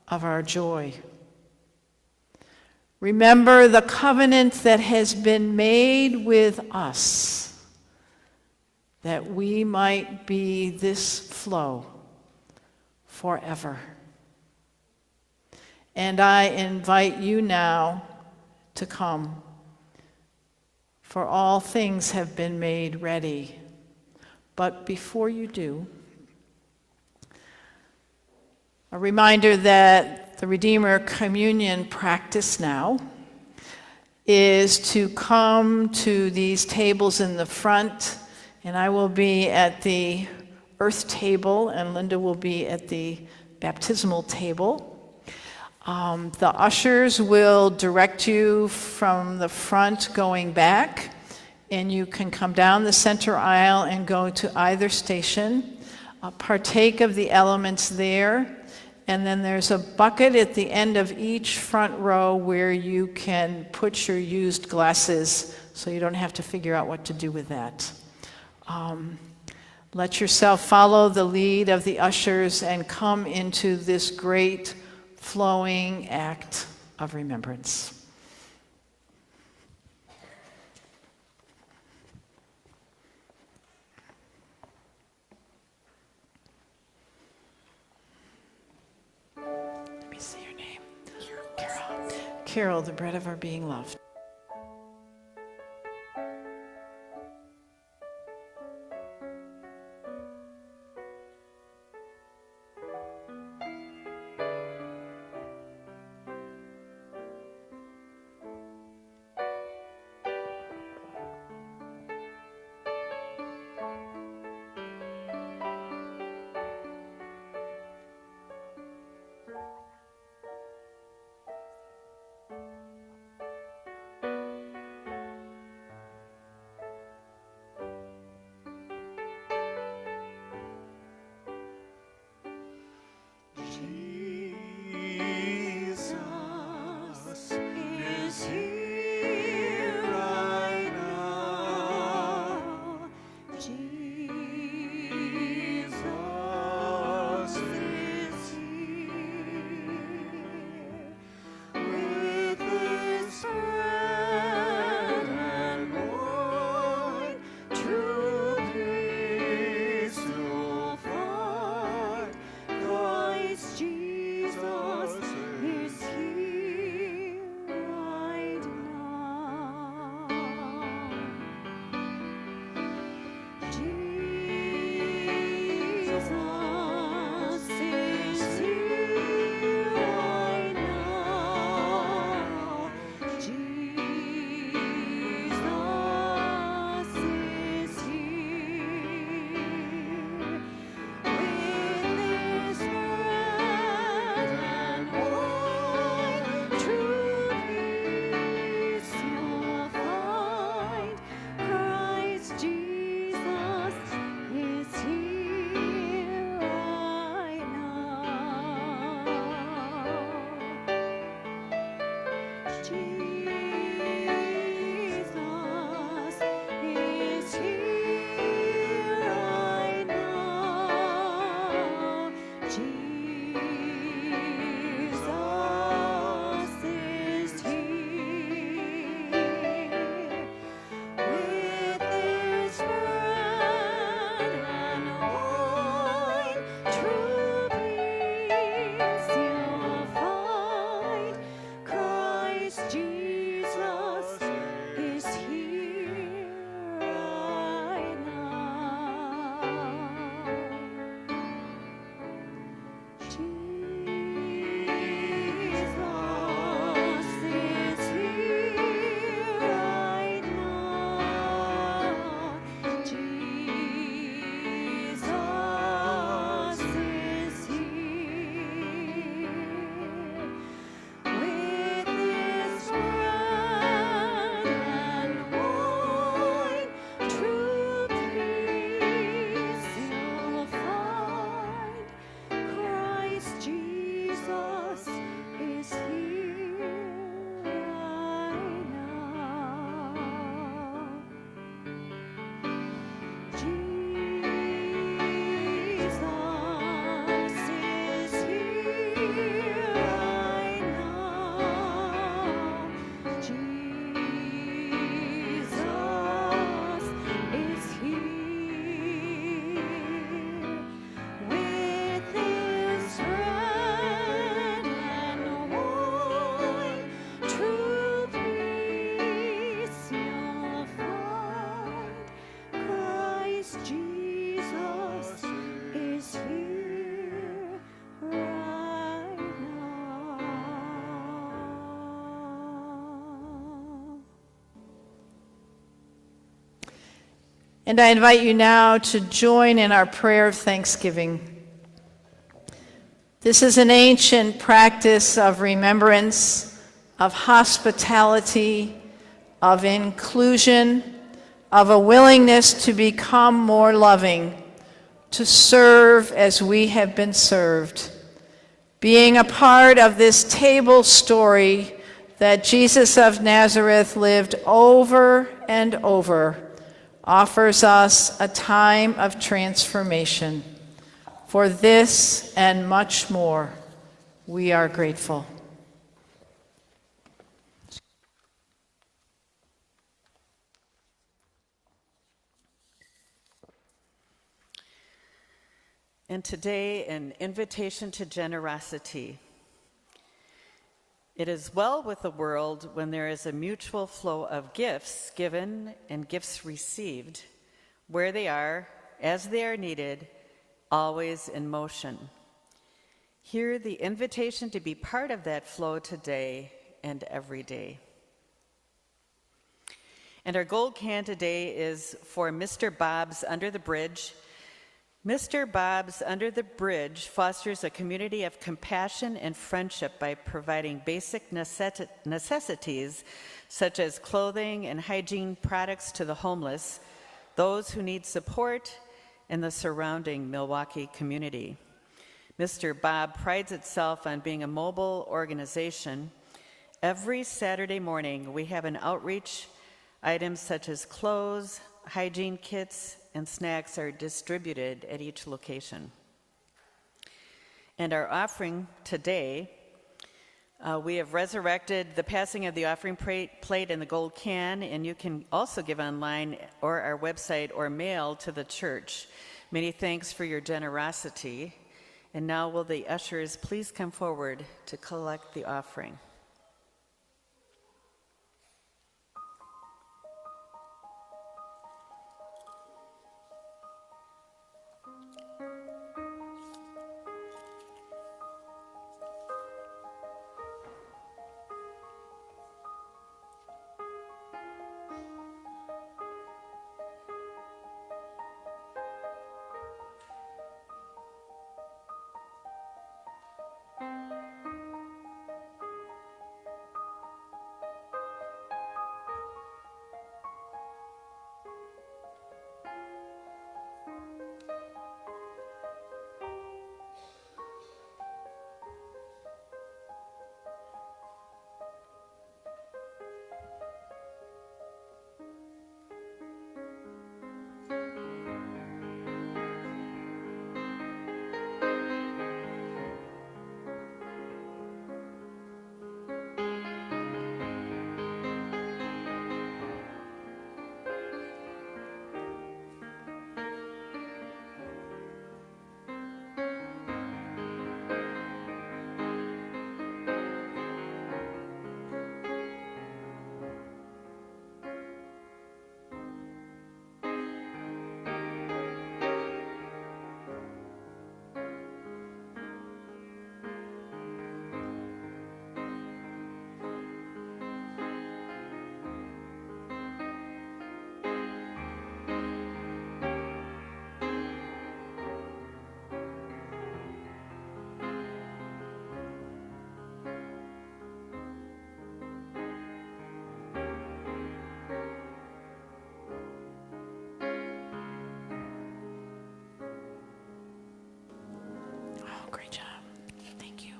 of our joy. Remember the covenant that has been made with us, that we might be this flow forever. And I invite you now to come, for all things have been made ready. But before you do, a reminder that the Redeemer Communion practice now is to come to these tables in the front, and I will be at the earth table, and Linda will be at the baptismal table. The ushers will direct you from the front going back, and you can come down the center aisle and go to either station, partake of the elements there, and then there's a bucket at the end of each front row where you can put your used glasses so you don't have to figure out what to do with that. Let yourself follow the lead of the ushers and come into this great flowing act of remembrance. Let me see your name. Carol. Carol, the bread of our being loved. And I invite you now to join in our prayer of thanksgiving. This is an ancient practice of remembrance, of hospitality, of inclusion, of a willingness to become more loving, to serve as we have been served. Being a part of this table story that Jesus of Nazareth lived over and over offers us a time of transformation. For this and much more, we are grateful. And today, an invitation to generosity. It is well with the world when there is a mutual flow of gifts given and gifts received, where they are, as they are needed, always in motion. Hear the invitation to be part of that flow today and every day. And our gold can today is for Mr. Bob's Under the Bridge. Mr. Bob's Under the Bridge fosters a community of compassion and friendship by providing basic necessities such as clothing and hygiene products to the homeless, those who need support, and the surrounding Milwaukee community. Mr. Bob prides itself on being a mobile organization. Every Saturday morning, we have an outreach. Items such as clothes, hygiene kits, and snacks are distributed at each location. And our offering today, we have resurrected the passing of the offering plate and the gold can, and you can also give online or our website or mail to the church. Many thanks for your generosity. And now will the ushers please come forward to collect the offering. Great job. Thank you.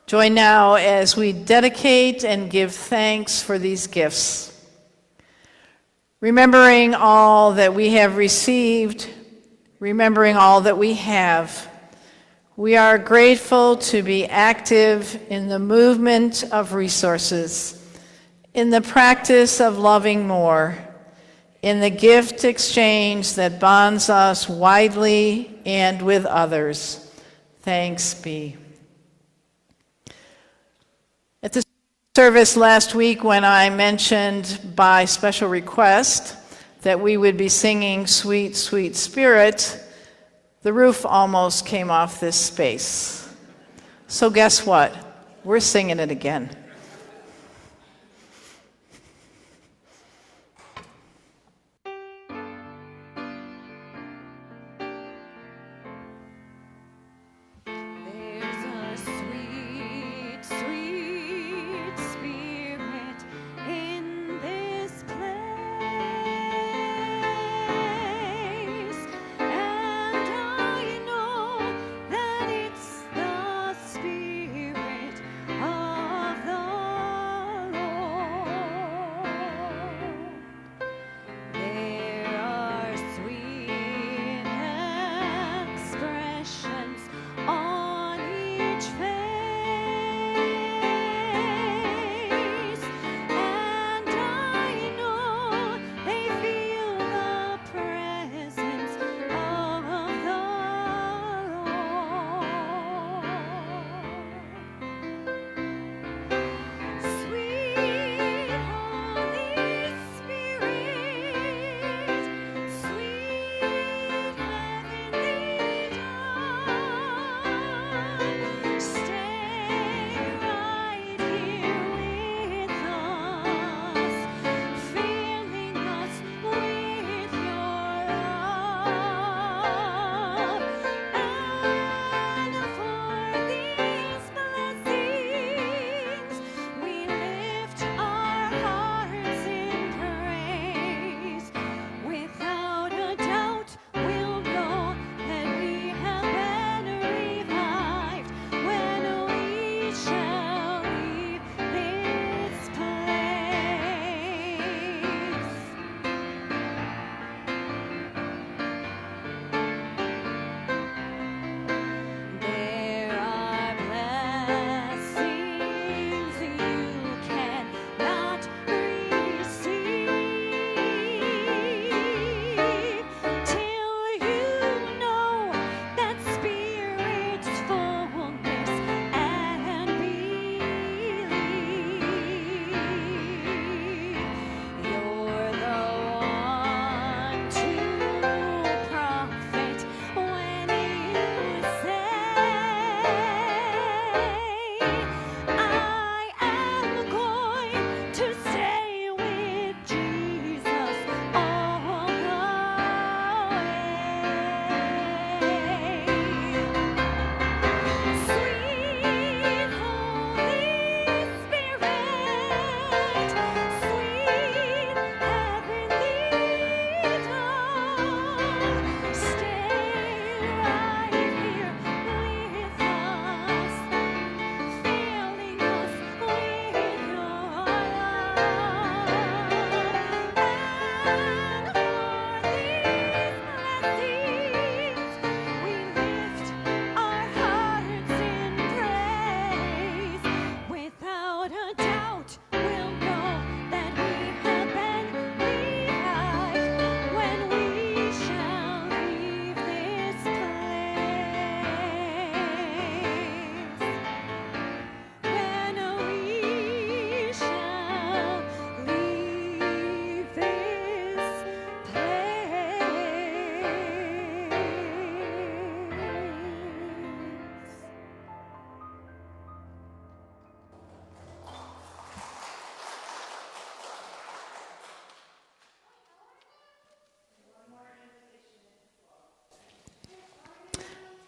Join now as we dedicate and give thanks for these gifts. Remembering all that we have received, remembering all that we have, we are grateful to be active in the movement of resources, in the practice of loving more, in the gift exchange that bonds us widely and with others. Thanks be. At the service last week, when I mentioned by special request that we would be singing Sweet, Sweet Spirit, the roof almost came off this space. So guess what? We're singing it again.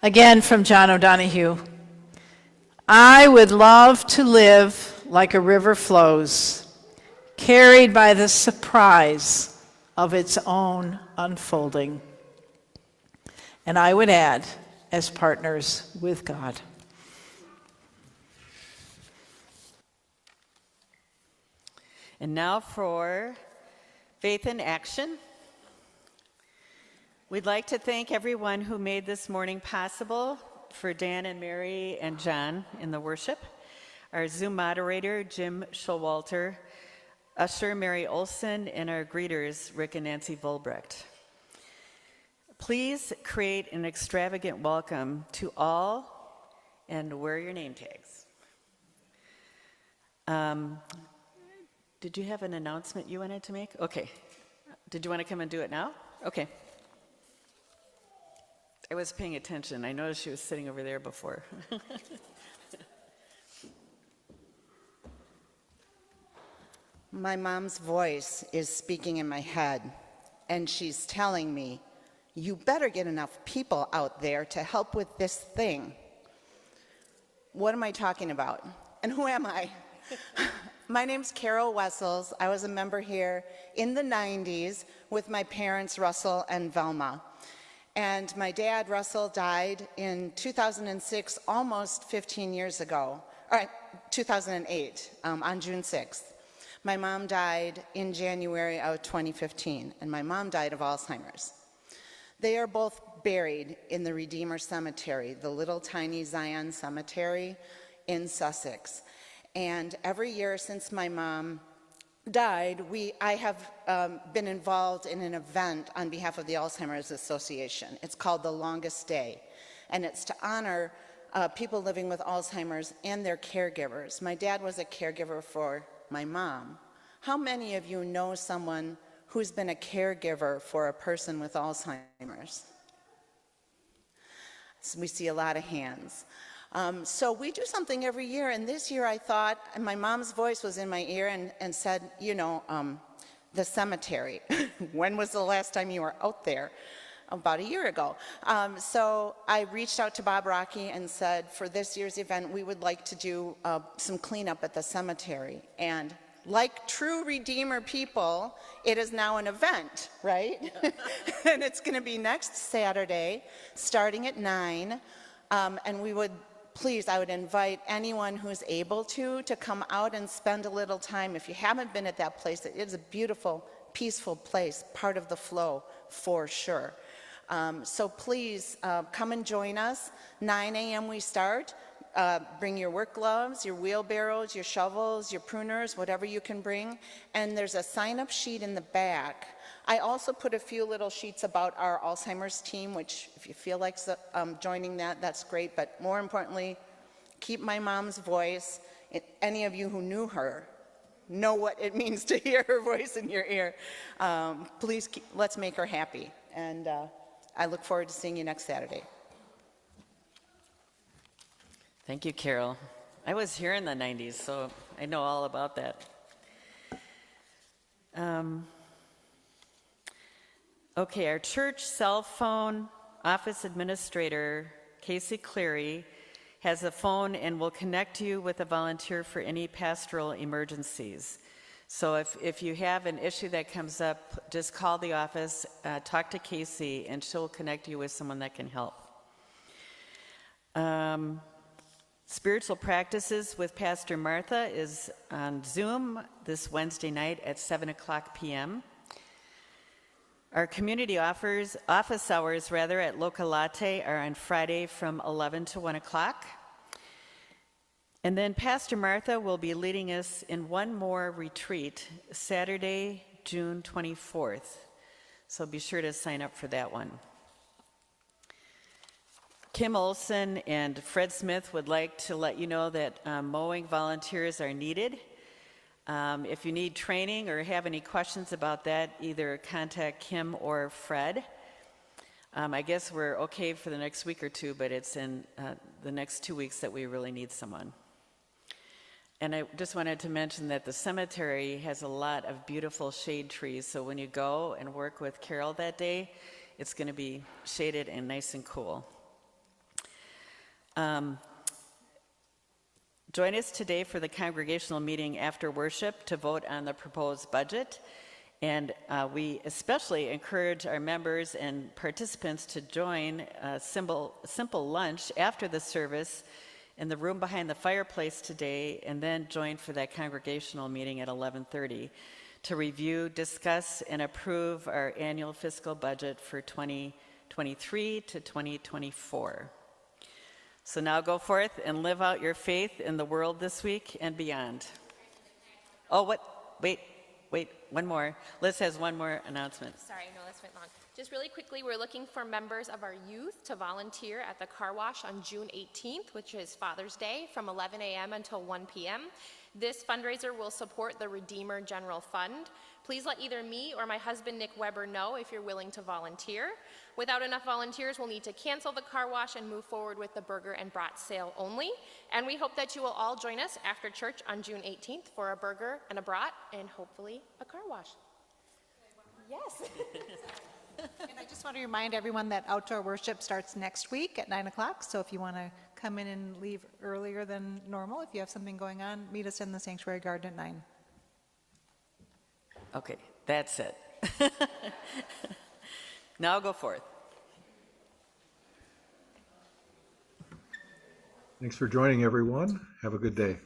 Again from John O'Donohue. I would love to live like a river flows, carried by the surprise of its own unfolding. And I would add, as partners with God. And now for Faith in Action. We'd like to thank everyone who made this morning possible, for Dan and Mary and John in the worship, our Zoom moderator, Jim Showalter, usher Mary Olson, and our greeters, Rick and Nancy Volbrecht. Please create an extravagant welcome to all and wear your name tags. Did you have an announcement you wanted to make? Okay. Did you want to come and do it now? Okay. I was paying attention. I noticed she was sitting over there before. My mom's voice is speaking in my head, and she's telling me, you better get enough people out there to help with this thing. What am I talking about? And who am I? My name's Carol Wessels. I was a member here in the 90s with my parents, Russell and Velma. And my dad, Russell, died in 2006, almost 15 years ago, or 2008, on June 6th. My mom died in January of 2015, and my mom died of Alzheimer's. They are both buried in the Redeemer Cemetery, the little tiny Zion Cemetery in Sussex. And every year since my mom died, I have been involved in an event on behalf of the Alzheimer's Association. It's called The Longest Day, and it's to honor people living with Alzheimer's and their caregivers. My dad was a caregiver for my mom. How many of you know someone who's been a caregiver for a person with Alzheimer's? So we see a lot of hands. So we do something every year, and this year I thought, and my mom's voice was in my ear and said, you know, the cemetery. When was the last time you were out there? About a year ago. So I reached out to Bob Rocky and said, for this year's event, we would like to do some cleanup at the cemetery. And like true Redeemer people, it is now an event, right? And it's going to be next Saturday, starting at 9. And we would, please, I would invite anyone who's able to come out and spend a little time. If you haven't been at that place, it is a beautiful, peaceful place, part of the flow for sure. So please come and join us. 9 a.m. we start. Bring your work gloves, your wheelbarrows, your shovels, your pruners, whatever you can bring. And there's a sign-up sheet in the back. I also put a few little sheets about our Alzheimer's team, which if you feel like joining that, that's great. But more importantly, keep my mom's voice. Any of you who knew her know what it means to hear her voice in your ear. Please, let's make her happy. And I look forward to seeing you next Saturday. Thank you, Carol. I was here in the 90s, so I know all about that. Okay, our church cell phone office administrator, Casey Cleary, has a phone and will connect you with a volunteer for any pastoral emergencies. So if you have an issue that comes up, just call the office, talk to Casey, and she'll connect you with someone that can help. Spiritual Practices with Pastor Martha is on Zoom this Wednesday night at 7:00 p.m. Our community office hours at Loca Latte are on Friday from 11 to 1 o'clock. And then Pastor Martha will be leading us in one more retreat, Saturday, June 24th. So be sure to sign up for that one. Kim Olson and Fred Smith would like to let you know that mowing volunteers are needed. If you need training or have any questions about that, either contact Kim or Fred. I guess we're okay for the next week or two, but it's in the next 2 weeks that we really need someone. And I just wanted to mention that the cemetery has a lot of beautiful shade trees, so when you go and work with Carol that day, it's going to be shaded and nice and cool. Join us today for the congregational meeting after worship to vote on the proposed budget. And we especially encourage our members and participants to join a simple lunch after the service in the room behind the fireplace today, and then join for that congregational meeting at 11:30 to review, discuss, and approve our annual fiscal budget for 2023 to 2024. So now go forth and live out your faith in the world this week and beyond. Oh, what? Wait, one more. Liz has one more announcement. Sorry, I know this went long. Just really quickly, we're looking for members of our youth to volunteer at the car wash on June 18th, which is Father's Day, from 11 a.m. until 1 p.m. This fundraiser will support the Redeemer General Fund. Please let either me or my husband, Nick Weber, know if you're willing to volunteer. Without enough volunteers, we'll need to cancel the car wash and move forward with the burger and brat sale only. And we hope that you will all join us after church on June 18th for a burger and a brat and hopefully a car wash. Yes. And I just want to remind everyone that outdoor worship starts next week at 9 o'clock. So if you want to come in and leave earlier than normal, if you have something going on, meet us in the sanctuary garden at 9. Okay, that's it. Now go forth. Thanks for joining, everyone. Have a good day.